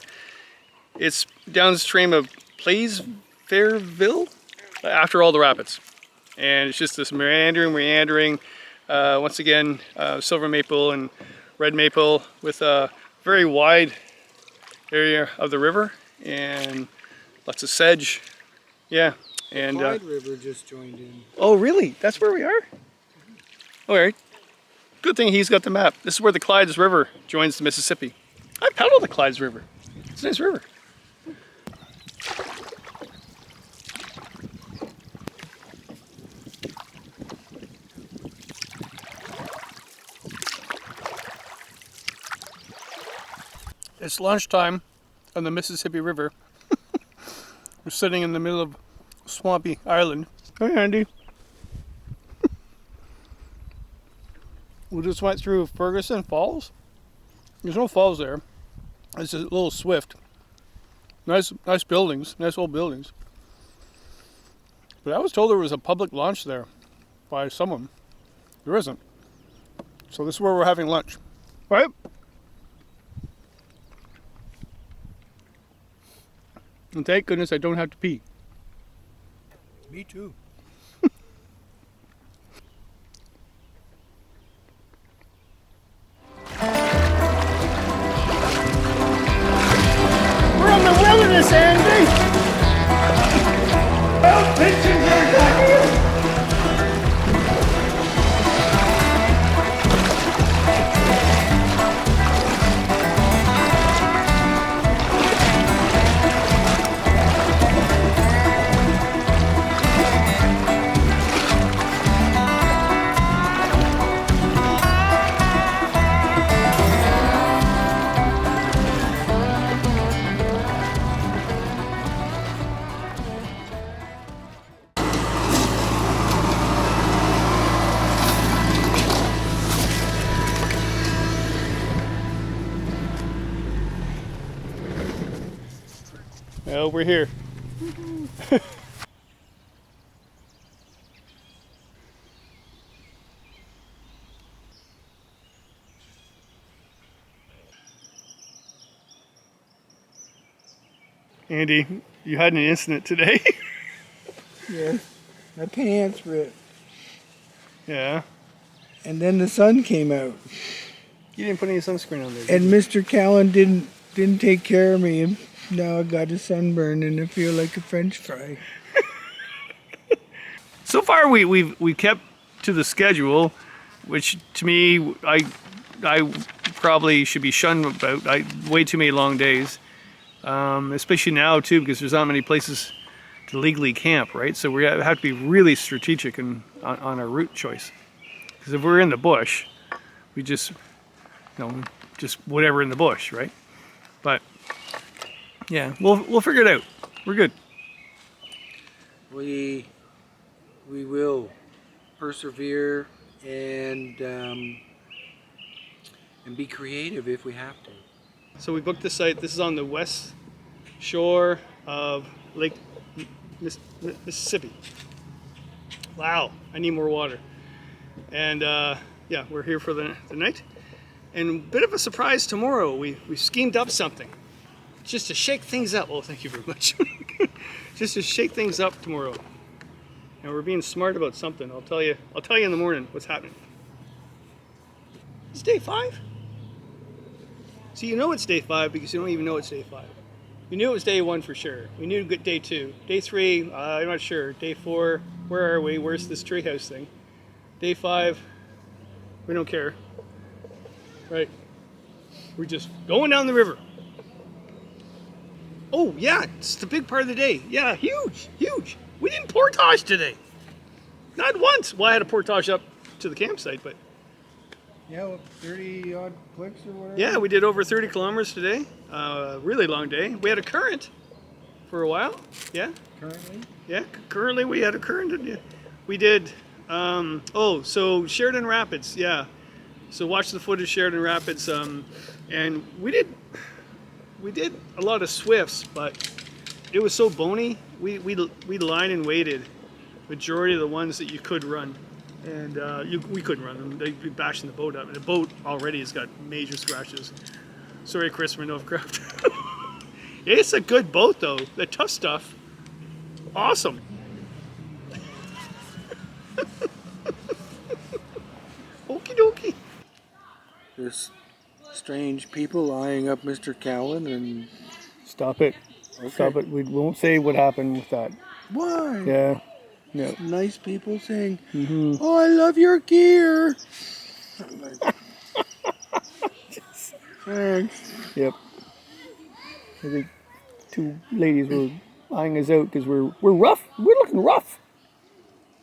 It's downstream of Plaisville after all the rapids. And it's just this meandering, once again, silver maple and red maple with a very wide area of the river and lots of sedge. Yeah. And Clyde River just joined in. oh, really? That's where we are? All right. Good thing he's got the map. This is where the Clyde River joins the Mississippi. paddle the Clydes River. It's a nice river. It's lunchtime on the Mississippi River. We're sitting in the middle of Swampy Island. Hey, Andy. We just went through Ferguson Falls. There's no falls there. It's a little swift. Nice buildings, nice old buildings. But I was told there was a public launch there by someone. There isn't. So this is where we're having lunch. Right? And thank goodness I don't have to pee. Me too. We're in the wilderness, Andy! Well, pigeons are attacking us! Well, we're here. Andy, you had an incident today. Yes. My pants ripped. Yeah. And then the sun came out. You didn't put any sunscreen on there. And Mr. Callan didn't take care of me. And now I got a sunburn and I feel like a French fry. So far, we kept to the schedule, which to me, I probably should be shunned about. Way too many long days, especially now too, because there's not many places to legally camp, right? So we have to be really strategic on our route choice. Because if we're in the bush, we just, just whatever in the bush, right? But yeah, we'll figure it out. We're good. We will persevere and be creative if we have to. So we booked the site. This is on the west shore of Lake Mississippi. Wow, I need more water. And yeah, we're here for the night. And a bit of a surprise tomorrow. We schemed up something just to shake things up. Oh, thank you very much. Just to shake things up tomorrow. And we're being smart about something. I'll tell you in the morning what's happening. It's day 5. So you know it's day 5 because you don't even know it's day 5. We knew it was day 1 for sure. We knew day 2. Day 3, I'm not sure. Day 4, where are we? Where's this treehouse thing? Day 5, we don't care. Right? We're just going down the river. Oh yeah, it's the big part of the day. Yeah, huge. We didn't portage today. Not once. Well, I had a portage up to the campsite, but Yeah, 30 odd clicks or whatever. yeah, we did over 30 kilometers today. Really long day. We had a current for a while. Yeah. Currently? Yeah, currently we had a current. Yeah. We did, so Sheridan Rapids, yeah. So watch the footage, Sheridan Rapids, and we did a lot of swifts, but it was so bony, we lined and weighted majority of the ones that you could run. And we couldn't run them, they'd be bashing the boat up. And the boat already has got major scratches. Sorry, Chris from Novcraft. It's a good boat though, the tough stuff. Awesome. Okie dokie. There's strange people eyeing up Mr. Callan and... Stop it. Okay. Stop it. We won't say what happened with that. Why? Yeah. No. Nice people saying, "Oh, I love your gear." Thanks. Yep. I think 2 ladies were eyeing us out because we're rough. We're looking rough.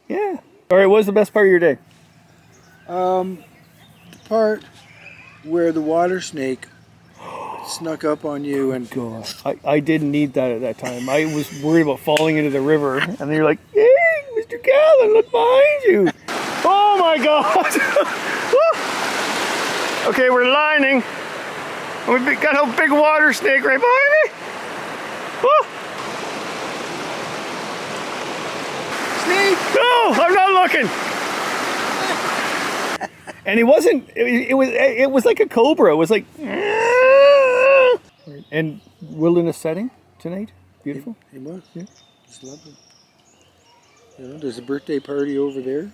Yeah. All right, what was the best part of your day? The part where the water snake snuck up on you and God, I didn't need that at that time. I was worried about falling into the river, and then you're like, hey, Mr. Calvin, look behind you. Oh my God. Okay, we're lining. And we've got a big water snake right behind me. Woo. snake. No, I'm not looking. And it wasn't. It was like a cobra. It was like. And wilderness setting tonight. Beautiful. It was. Yeah. It's lovely. You know, there's a birthday party over there.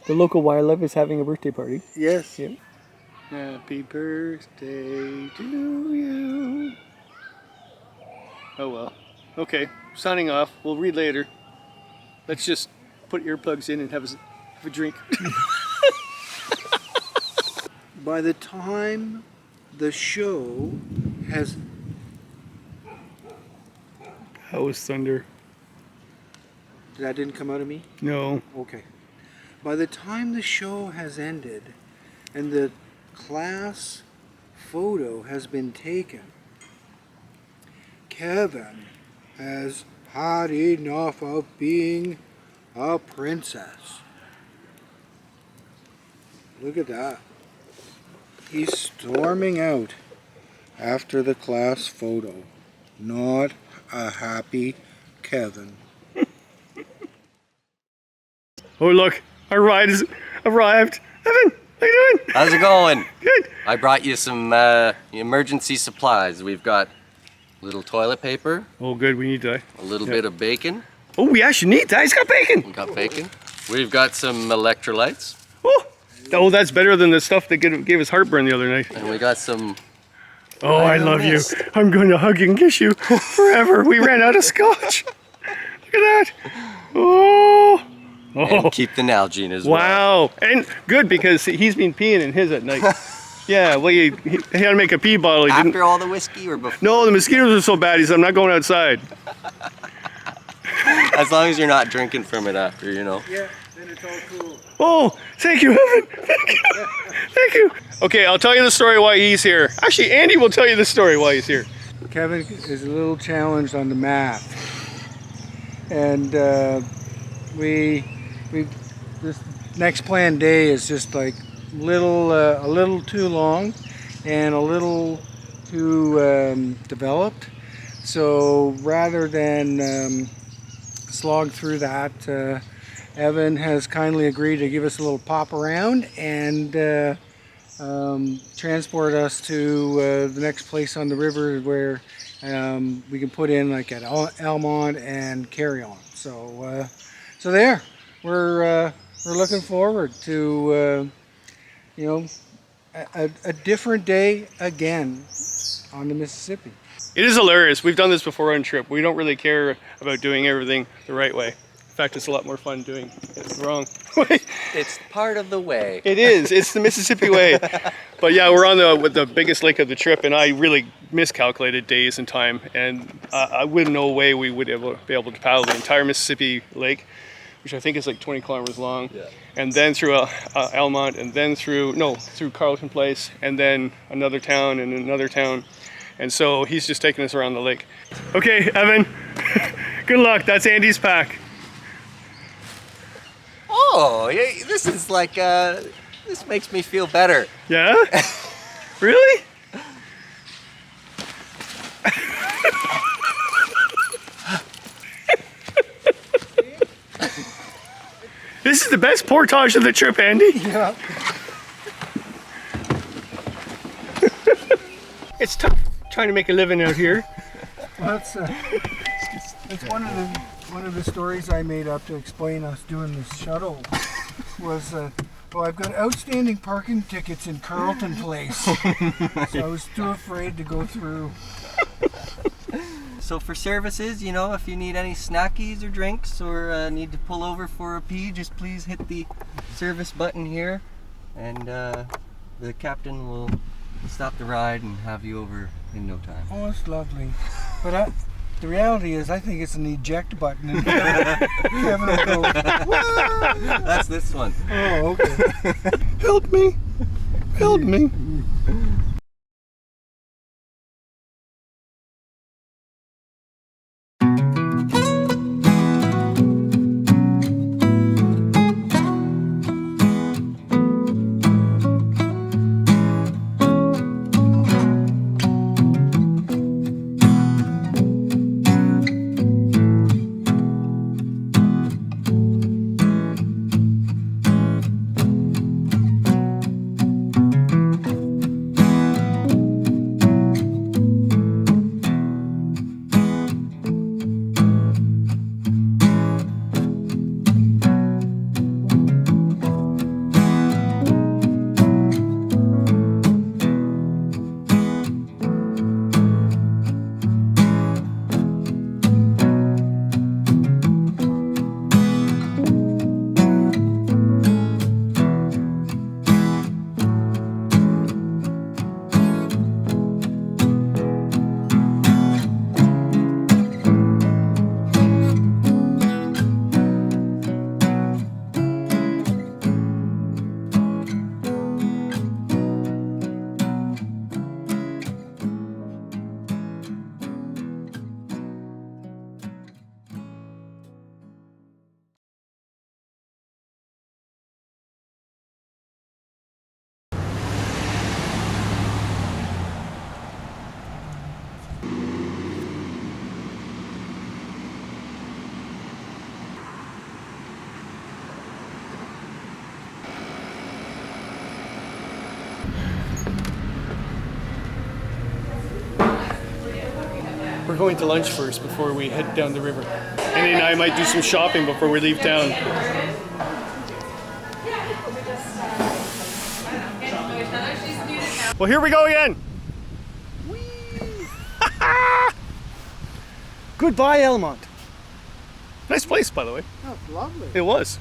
The local wildlife is having a birthday party. Yes. Yeah. Happy birthday to you. Oh well. Okay, signing off. We'll read later. Let's just put earplugs in and have a drink. By the time the show has... That was thunder. That didn't come out of me? No. Okay. By the time the show has ended and the class photo has been taken, Kevin has had enough of being a princess. Look at that. He's storming out after the class photo. Not a happy Kevin. Oh look, our ride has arrived. Evan, how you doing? How's it going? Good. I brought you some emergency supplies. We've got a little toilet paper, Oh good, we need that. a little bit of bacon. Oh, we actually need that. He's got bacon. We got bacon. We've got some electrolytes, Oh, that's better than the stuff that gave us heartburn the other night. and we got some. Oh, I love you. Yes. I'm going to hug you and kiss you forever. We ran out of scotch. Look at that. Oh. And keep the Nalgene as well. Wow. And good because he's been peeing in his at night. Yeah, well, he had to make a pee bottle. He didn't. After all the whiskey or before? No, the mosquitoes are so bad. He said, I'm not going outside. As long as you're not drinking from it after, you know. Yeah, then it's all cool. Oh, thank you, Evan. Thank you. Thank you. Okay, I'll tell you the story why he's here. Actually, Andy will tell you the story why he's here. Kevin is a little challenged on the math, and we this next planned day is just like a little too long and a little too developed. So rather than slog through that, Evan has kindly agreed to give us a little pop around and transport us to the next place on the river where we can put in like at Almont and Carry On. So there, we're looking forward to you know, a different day again on the Mississippi. It is hilarious. We've done this before on trip. We don't really care about doing everything the right way. In fact, it's a lot more fun doing it the wrong way. It's part of the way. It is. It's the Mississippi way. But yeah, we're on the biggest lake of the trip, and I really miscalculated days and time, and I wouldn't know a way we would be able to paddle the entire Mississippi Lake, which I think is like 20 kilometers long, Yeah. and then through Almont, and then through Carleton Place, and then another town and another town. And so he's just taking us around the lake. Okay, Evan, good luck. That's Andy's pack. Oh, yeah, this is like, this makes me feel better. Yeah? Really? This is the best portage of the trip, Andy. Yeah. It's tough trying to make a living out here. Well, it's one of the stories I made up to explain us doing this shuttle was I've got outstanding parking tickets in Carleton Place, so I was too afraid to go through. So for services, you know, if you need any snackies or drinks or need to pull over for a pee, just please hit the service button here, and the captain will stop the ride and have you over in no time. Oh, it's lovely. But the reality is, I think it's an eject button. And Kevin will go, "Whoa!" That's this one. Oh, okay. Help me! Help me! We're going to lunch first before we head down the river. And then I might do some shopping before we leave town. Well, here we go again. Goodbye, Elmont. Nice place, by the way. That's lovely. It was.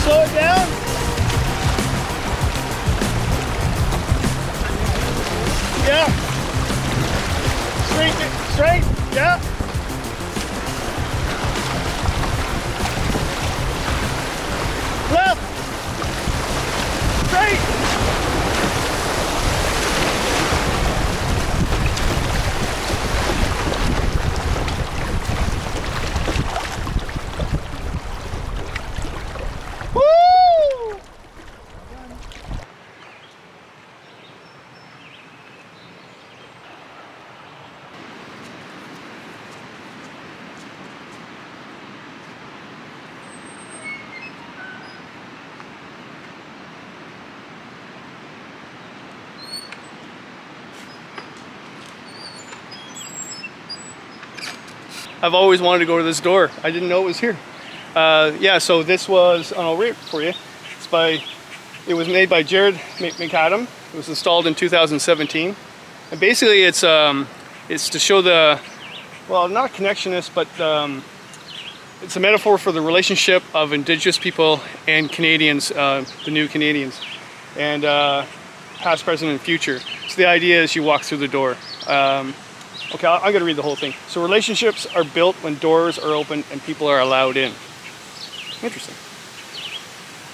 Slow it down. Yeah. Straight. Yeah. Left. Straight. Woo! I've always wanted to go to this door. I didn't know it was here. Yeah, so this was, I'll read it for you. It was made by Jared McAdam. It was installed in 2017. And basically it's to show the, well, not connectionist, but it's a metaphor for the relationship of Indigenous people and Canadians, the new Canadians, and past, present, and future. So the idea is you walk through the door. Okay, I'm going to read the whole thing. So relationships are built when doors are open and people are allowed in. Interesting.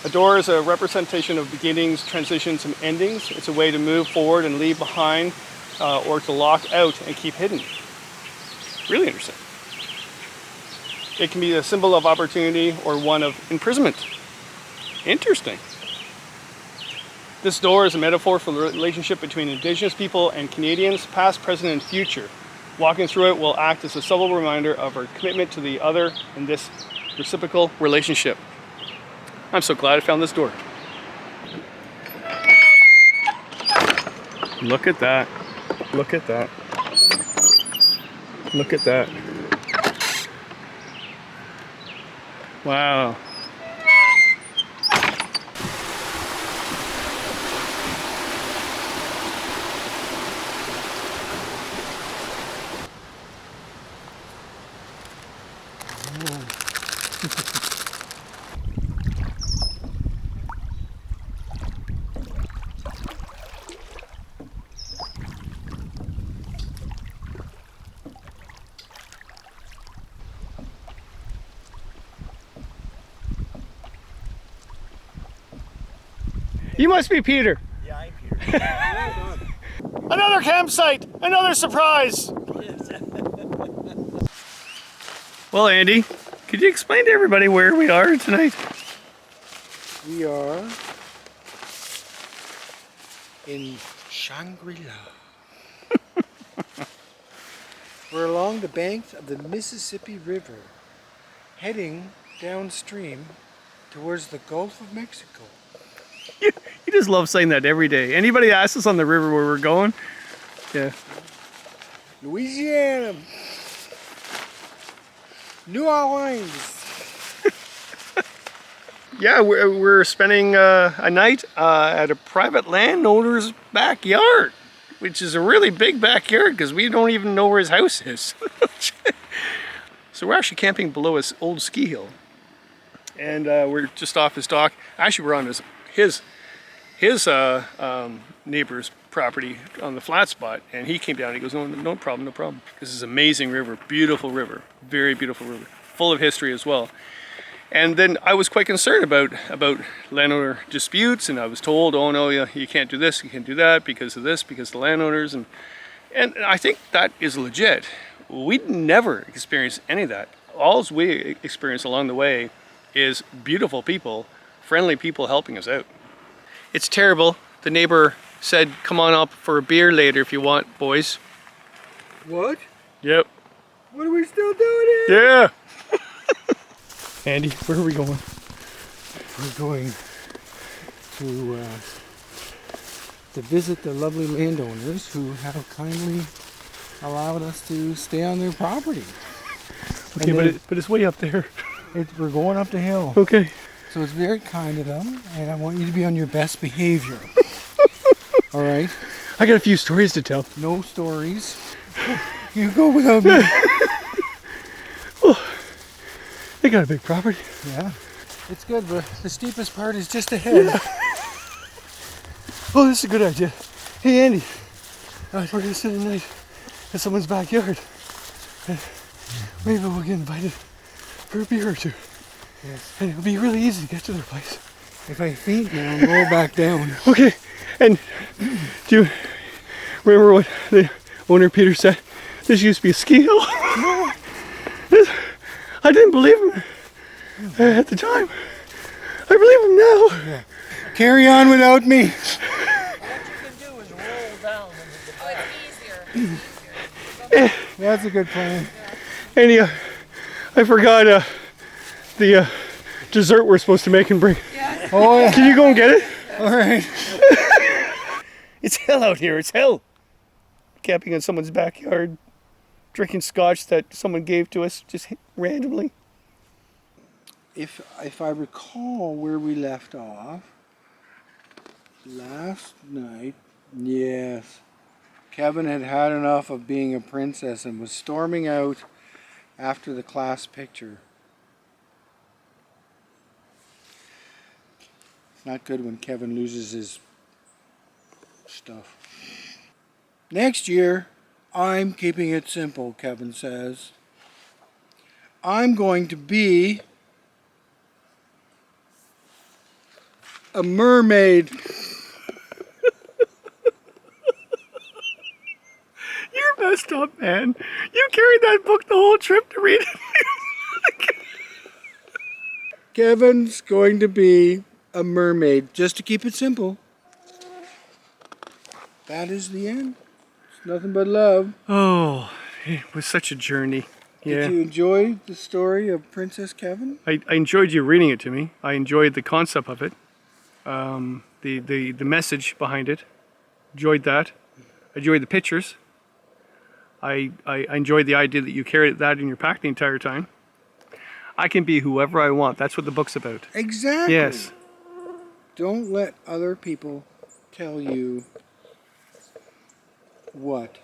A door is a representation of beginnings, transitions, and endings. It's a way to move forward and leave behind, or to lock out and keep hidden. Really interesting. It can be a symbol of opportunity or one of imprisonment. Interesting. This door is a metaphor for the relationship between Indigenous people and Canadians, past, present, and future. Walking through it will act as a subtle reminder of our commitment to the other in this reciprocal relationship. I'm so glad I found this door. Look at that. Look at that. Look at that. Wow. You must be Peter. Yeah, I'm Peter. Another campsite, another surprise. Well, Andy, could you explain to everybody where we are tonight? We are in Shangri-La. We're along the banks of the Mississippi River, heading downstream towards the Gulf of Mexico. You just love saying that every day. Anybody asks us on the river where we're going? Yeah. Louisiana. New Orleans. Yeah, we're spending a night at a private landowner's backyard, which is a really big backyard because we don't even know where his house is. So we're actually camping below his old ski hill. And we're just off his dock. Actually, we're on his neighbor's property on the flat spot, and he came down and he goes, no problem, no problem. This is an amazing river, beautiful river, very beautiful river, full of history as well. And then I was quite concerned about landowner disputes, and I was told, oh no, you can't do this, you can't do that because of this, because of the landowners, and I think that is legit. We'd never experienced any of that. All we experienced along the way is beautiful people, friendly people helping us out. It's terrible. The neighbor said, come on up for a beer later if you want, boys. What? Yep. What are we still doing here? Yeah. Andy, where are we going? We're going to visit the lovely landowners who have kindly allowed us to stay on their property. Okay, but it's way up there. We're going up the hill. Okay. So it's very kind of them, and I want you to be on your best behavior. All right? I got a few stories to tell. No stories. You go without me. Oh, they got a big property. Yeah. It's good, but the steepest part is just ahead. Yeah. Oh, this is a good idea. Hey, Andy. We're going to spend the night in someone's backyard. And maybe we'll get invited for a beer or two. Yes. And it'll be really easy to get to their place. If I faint now, roll back down. Okay. And do you remember what the owner Peter said? This used to be a ski hill. No. I didn't believe him at the time. I believe him now. Yeah. Carry on without me. What you can do is roll down into the back. It's easier. That's a good plan. And I forgot the dessert we're supposed to make and bring. Yeah. Oh, yeah. Can you go and get it? All right. It's hell out here. It's hell. Camping in someone's backyard, drinking scotch that someone gave to us just randomly. If I recall where we left off, last night, yes, Kevin had had enough of being a princess and was storming out after the class picture. It's not good when Kevin loses his stuff. Next year, I'm keeping it simple, Kevin says. I'm going to be a mermaid. You're messed up, man. You carried that book the whole trip to read it. Kevin's going to be a mermaid, just to keep it simple. That is the end. It's nothing but love. Oh, it was such a journey. Yeah. Did you enjoy the story of Princess Kevin? I enjoyed you reading it to me. I enjoyed the concept of it, the message behind it. Enjoyed that. I enjoyed the pictures. I enjoyed the idea that you carried that in your pack the entire time. I can be whoever I want. That's what the book's about. Exactly. Yes. Don't let other people tell you what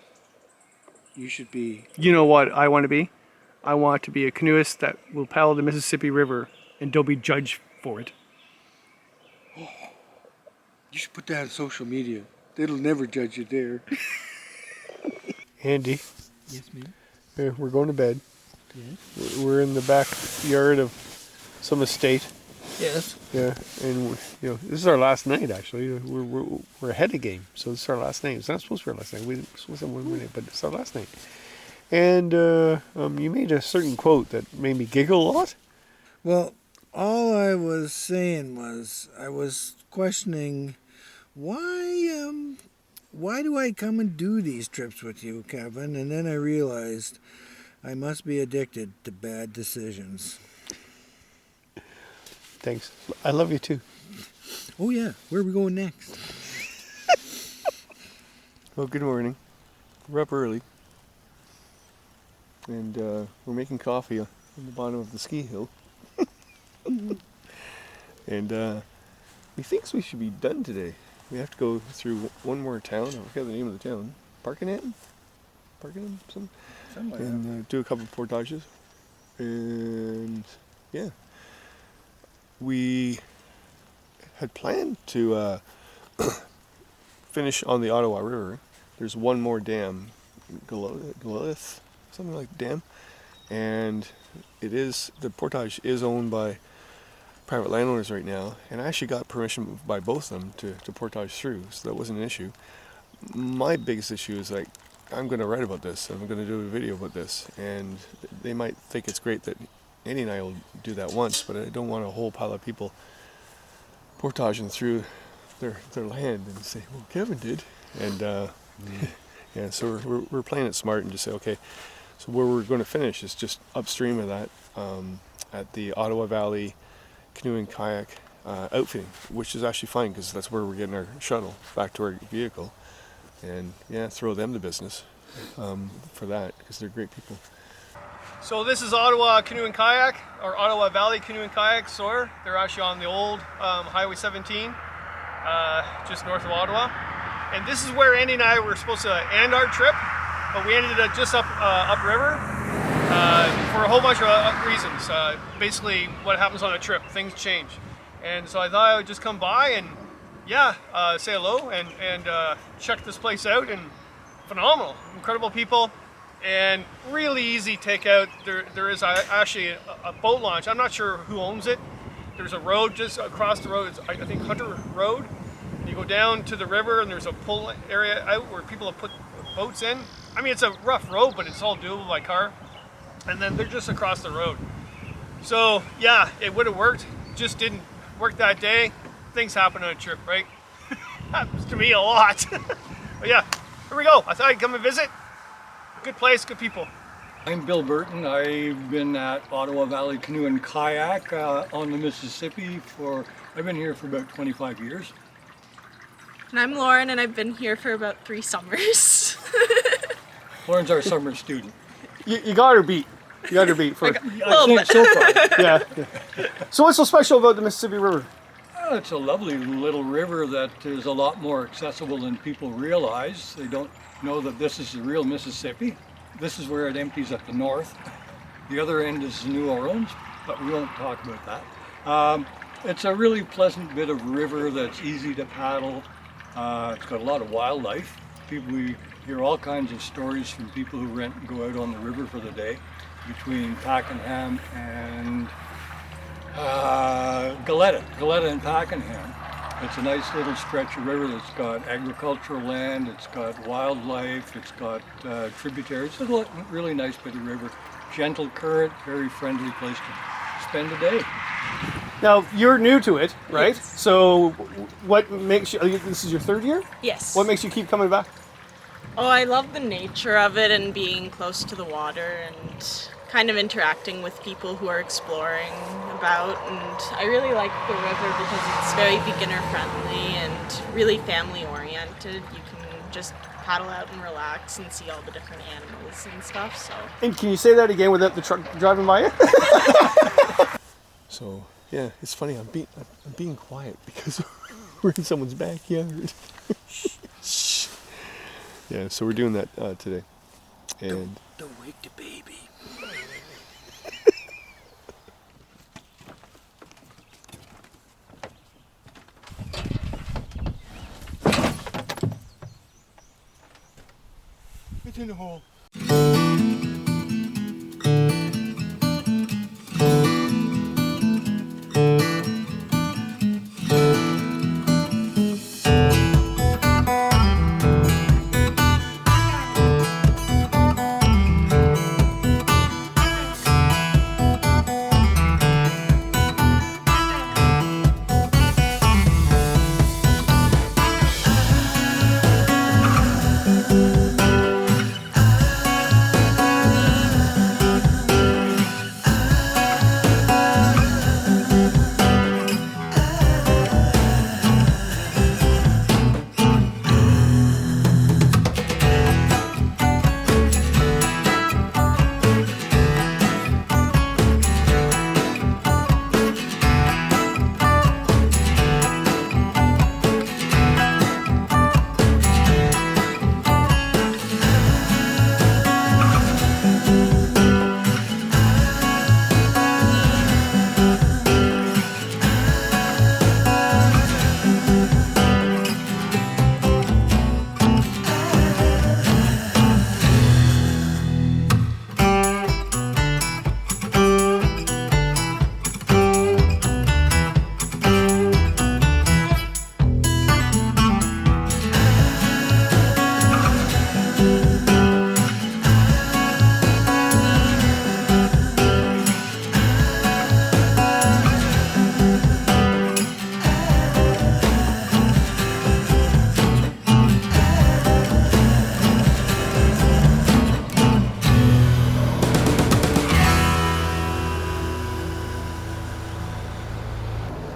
you should be. You know what I want to be? I want to be a canoeist that will paddle the Mississippi River and don't be judged for it. You should put that on social media. They'll never judge you there. Andy. Yes, ma'am. We're going to bed. Yes. We're in the backyard of some estate. Yes. Yeah, and this is our last night. Actually, we're ahead of game, so this is our last night. It's not supposed to be our last night. We supposed to have one more night, but it's our last night. And you made a certain quote that made me giggle a lot. Well, all I was saying was I was questioning why do I come and do these trips with you, Kevin? And then I realized I must be addicted to bad decisions. Thanks. I love you too. Oh yeah, where are we going next? Well, good morning. We're up early. And we're making coffee on the bottom of the ski hill. And he thinks we should be done today. We have to go through one more town. I forget the name of the town. Parkingham? Something like that. And do a couple of portages. And yeah. We had planned to finish on the Ottawa River. There's one more dam, Goliath, something like dam, and the portage is owned by private landowners right now, and I actually got permission by both of them to portage through, so that wasn't an issue. My biggest issue is I'm going to write about this, and I'm going to do a video about this, and they might think it's great that Andy and I will do that once, but I don't want a whole pile of people portaging through their land and say, well, Kevin did. And yeah, so we're playing it smart and just say, okay, so where we're going to finish is just upstream of that at the Ottawa Valley Canoeing Kayak outfitting, which is actually fine because that's where we're getting our shuttle back to our vehicle. And yeah, throw them the business for that because they're great people. So this is Ottawa Canoe and Kayak, or Ottawa Valley Canoe and Kayak, SOAR. They're actually on the old Highway 17, just north of Ottawa. And this is where Andy and I were supposed to end our trip, but we ended up just upriver for a whole bunch of reasons. Basically, what happens on a trip, things change. And so I thought I would just come by and, yeah, say hello and check this place out. And phenomenal, incredible people. And really easy takeout. There is actually a boat launch. I'm not sure who owns it. There's a road just across the road. It's, I think, Hunter Road. And you go down to the river and there's a pull area out where people have put boats in. I mean, it's a rough road, but it's all doable by car. And then they're just across the road. So yeah, it would have worked. Just didn't work that day. Things happen on a trip, right? Happens to me a lot. But yeah, here we go. I thought I'd come and visit. Good place, good people. I'm Bill Burton. I've been at Ottawa Valley Canoe and Kayak on the Mississippi I've been here for about 25 years. And I'm Lauren, and I've been here for about 3 summers. Lauren's our summer student. You got her beat. You got her beat for I think so far. yeah. So what's so special about the Mississippi River? It's a lovely little river that is a lot more accessible than people realize. They don't know that this is the real Mississippi. This is where it empties at the north. The other end is New Orleans, but we won't talk about that. It's a really pleasant bit of river that's easy to paddle. It's got a lot of wildlife. We hear all kinds of stories from people who rent and go out on the river for the day between Pakenham and Goleta and Pakenham. It's a nice little stretch of river that's got agricultural land, it's got wildlife, it's got tributaries. It's a really nice bit of river. Gentle current, very friendly place to spend a day. Now, you're new to it, right? Yes. So what makes you, this is your 3rd year? Yes. What makes you keep coming back? Oh, I love the nature of it and being close to the water and kind of interacting with people who are exploring about. And I really like the river because it's very beginner friendly and really family oriented. You can just paddle out and relax and see all the different animals and stuff. So. And can you say that again without the truck driving by you? So yeah, it's funny. I'm being quiet because we're in someone's backyard. Yeah, so we're doing that today, and Don't wake the baby. it's in the hole.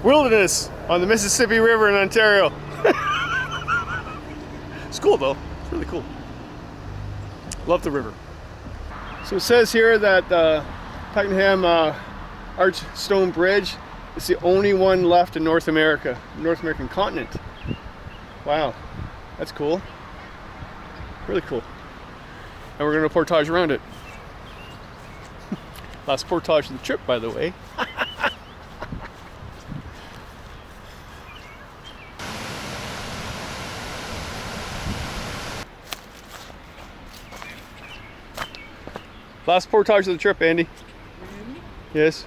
Wilderness on the Mississippi River in Ontario. It's cool though, it's really cool. Love the river. So it says here that Pakenham Arch Stone Bridge is the only one left in North America, North American continent. Wow, that's cool. Really cool. And we're gonna portage around it. Last portage of the trip, by the way. Last portage of the trip, Andy. Really? Yes.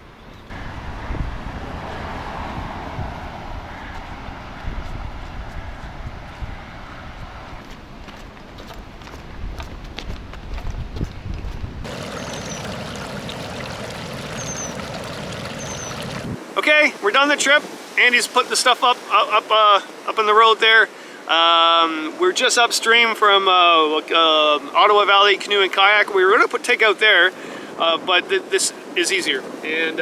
Okay, we're done the trip. Andy's put the stuff up on the road there. We're just upstream from Ottawa Valley Canoe and Kayak. We were going to take out there, but this is easier. And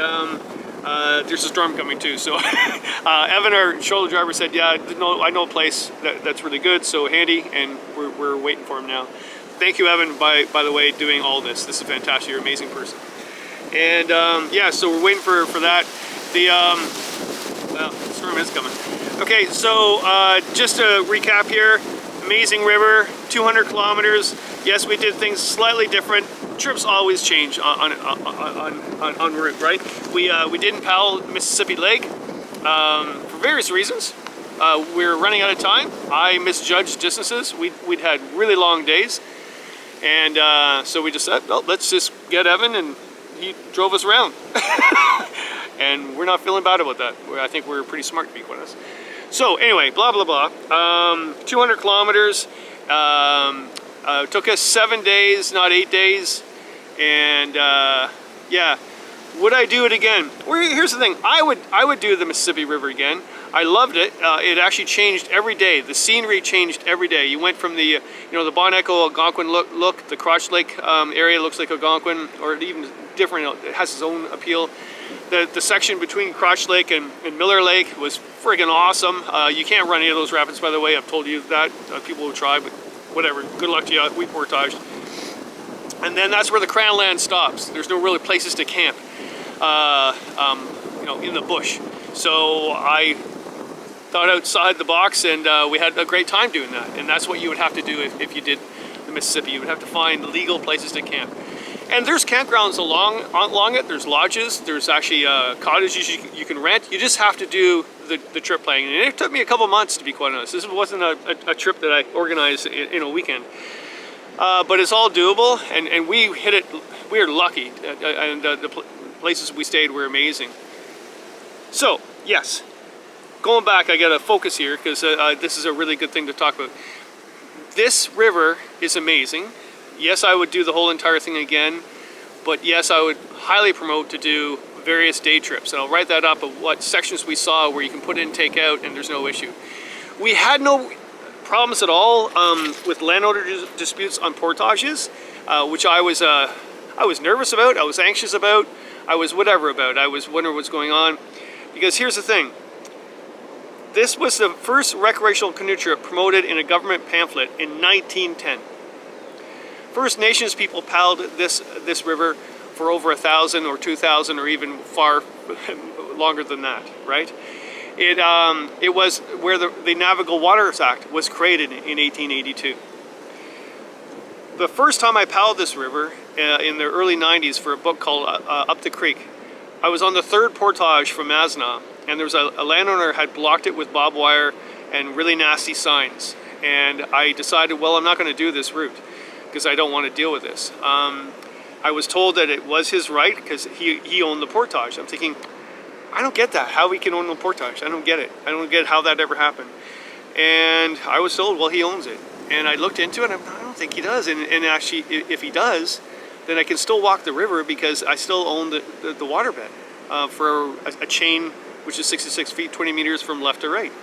there's a storm coming too. So Evan, our shoulder driver, said, "Yeah, I know a place that's really good, so handy," and we're waiting for him now. Thank you, Evan, by the way, doing all this. This is fantastic. You're an amazing person. And yeah, so we're waiting for that. Well, the storm is coming. Okay, so just to recap here, amazing river, 200 kilometers. Yes, we did things slightly different. Trips always change on route, right? We didn't paddle Mississippi Lake for various reasons. We were running out of time. I misjudged distances. We'd had really long days, and so we just said, well, let's just get Evan, and he drove us around. And we're not feeling bad about that. I think we're pretty smart, to be quite honest. So anyway, blah, blah, blah. 200 kilometers. Took us 7 days, not 8 days. And yeah, Would I do it again? Well, here's the thing. I would do the Mississippi River again. I loved it. It actually changed every day. The scenery changed every day. You went from the the Bon Echo Algonquin look, the Crotch Lake area looks like Algonquin, or even different. It has its own appeal. The section between Crotch Lake and Miller Lake was friggin' awesome. You can't run any of those rapids, by the way. I've told you that. People will try, but whatever. Good luck to you. We portaged. And then that's where the Crown Land stops. There's no really places to camp, in the bush. So I thought outside the box, and we had a great time doing that. And that's what you would have to do if you did the Mississippi. You would have to find legal places to camp. And there's campgrounds along it. There's lodges. There's actually cottages you can rent. You just have to do the trip planning. And it took me a couple months, to be quite honest. This wasn't a trip that I organized in a weekend. But it's all doable, and we hit it. We were lucky, and the places we stayed were amazing. So, yes, going back, I got to focus here because this is a really good thing to talk about. This river is amazing. Yes, I would do the whole entire thing again, but yes, I would highly promote to do various day trips. And I'll write that up of what sections we saw where you can put in, take out, and there's no issue. We had no problems at all with landowner disputes on portages, which I was nervous about, I was anxious about, I was whatever about. I was wondering what's going on. Because here's the thing. This was the first recreational canoe trip promoted in a government pamphlet in 1910. First Nations people paddled this river for over 1,000 or 2,000 or even far longer than that, right? It was where the Navigable Waters Act was created in 1882. The first time I paddled this river in the early 90s for a book called Up the Creek, I was on the third portage from Mazenah, and there was a landowner had blocked it with barbed wire and really nasty signs. And I decided, well, I'm not going to do this route because I don't want to deal with this. I was told that it was his right because he owned the portage. I'm thinking, I don't get that, how he can own the portage. I don't get it. I don't get how that ever happened. And I was told, well, he owns it. And I looked into it, and I don't think he does. And actually, if he does, then I can still walk the river because I still own the waterbed for a chain which is 66 feet, 20 meters from left to right.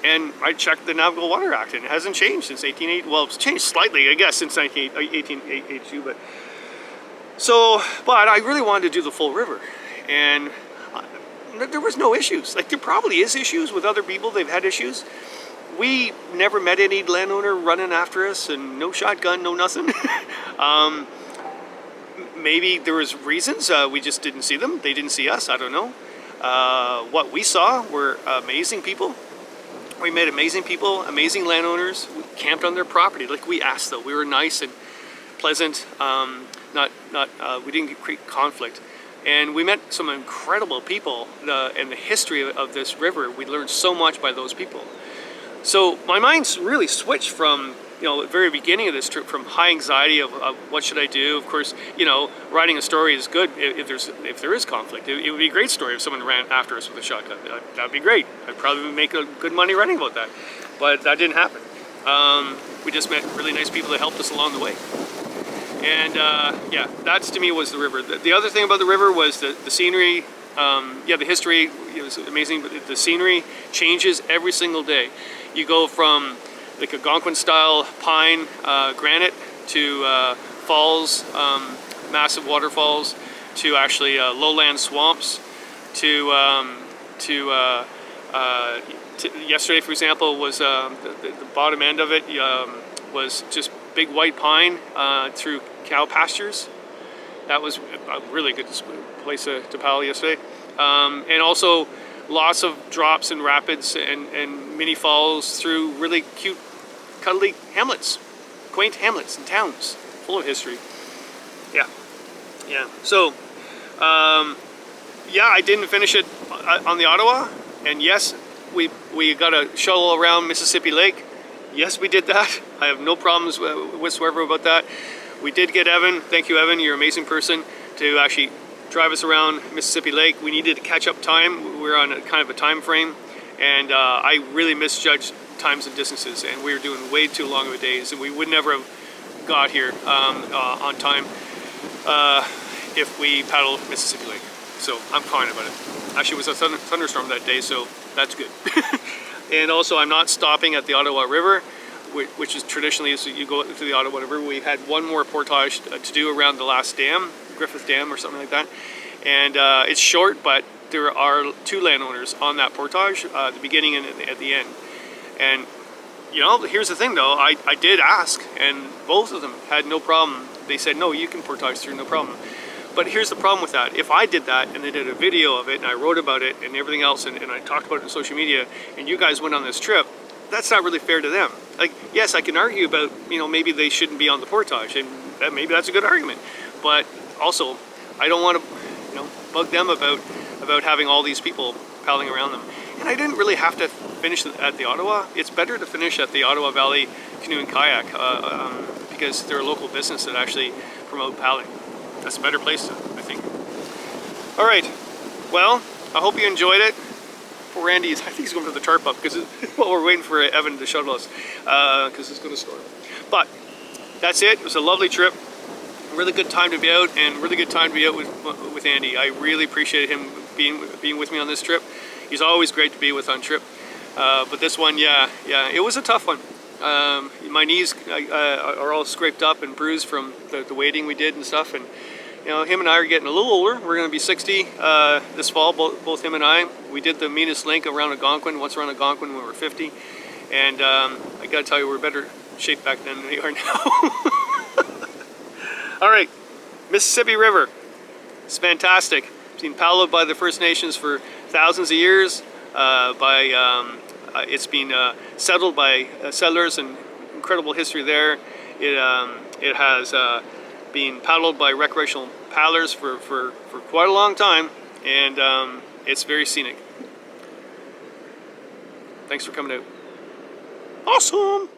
And I checked the Navigable Water Act, and it hasn't changed since 1880. Well, it's changed slightly, I guess, since 1882. But I really wanted to do the full river, and there was no issues. Like, there probably is issues with other people. They've had issues. We never met any landowner running after us, and no shotgun, no nothing. Maybe there was reasons. We just didn't see them. They didn't see us. I don't know. What we saw were amazing people. We met amazing people, amazing landowners. We camped on their property like we asked, though. We were nice and pleasant. We didn't create conflict. And we met some incredible people in the history of this river. We learned so much by those people. So my mind's really switched from, at the very beginning of this trip, from high anxiety of what should I do. Of course, writing a story is good if there is conflict. It would be a great story if someone ran after us with a shotgun. That'd be great. I'd probably make good money writing about that. But that didn't happen. We just met really nice people that helped us along the way. And yeah, that to me was the river. The other thing about the river was the scenery. The history, it was amazing, but the scenery changes every single day. You go from like Algonquin style pine granite to falls, massive waterfalls, to actually lowland swamps, to yesterday, for example, was the bottom end of it was just big white pine through cow pastures. That was a really good place to paddle yesterday. And also lots of drops and rapids and mini falls through really cute, cuddly hamlets, quaint hamlets and towns full of history. Yeah. So, I didn't finish it on the Ottawa. And yes, we got a shuttle around Mississippi Lake. Yes, we did that. I have no problems whatsoever about that. We did get Evan. Thank you, Evan. You're an amazing person to actually drive us around Mississippi Lake. We needed to catch up time. We were on kind of a time frame, and I really misjudged times and distances, and we were doing way too long of a days, and we would never have got here on time if we paddled Mississippi Lake. So I'm fine about it. Actually, it was a thunderstorm that day, so that's good. And also, I'm not stopping at the Ottawa River, which is traditionally, so you go to the Ottawa River. We had one more portage to do around the last dam, Griffith Dam or something like that. And it's short, but there are 2 landowners on that portage, the beginning and at the end. And you know, here's the thing though, I did ask, and both of them had no problem. They said, no, you can portage through, no problem. But here's the problem with that. If I did that and they did a video of it and I wrote about it and everything else and I talked about it on social media and you guys went on this trip, that's not really fair to them. Like, yes, I can argue about, you know, maybe they shouldn't be on the portage, and maybe that's a good argument. But also, I don't want to, you know, bug them about having all these people paddling around them. And I didn't really have to finish at the Ottawa. It's better to finish at the Ottawa Valley Canoe and Kayak because they're a local business that actually promote paddling. That's a better place, I think. All right, well, I hope you enjoyed it. Poor Randy, I think he's going to put the tarp up because while we're waiting for Evan to shuttle us because it's going to storm. But that's it. It was a lovely trip. Really good time to be out, and really good time to be out with Andy. I really appreciated him being with me on this trip. He's always great to be with on trip. But this one, yeah, it was a tough one. My knees are all scraped up and bruised from the wading we did and stuff. And you know, him and I are getting a little older. We're going to be 60 this fall, both him and I. We did the meanest link around Algonquin, once around Algonquin when we were 50. And I got to tell you, we're better shape back then than we are now. All right, Mississippi River. It's fantastic. It's been paddled by the First Nations for thousands of years. It's been settled by settlers, and incredible history there. It has been paddled by recreational paddlers for quite a long time, and it's very scenic. Thanks for coming out. Awesome!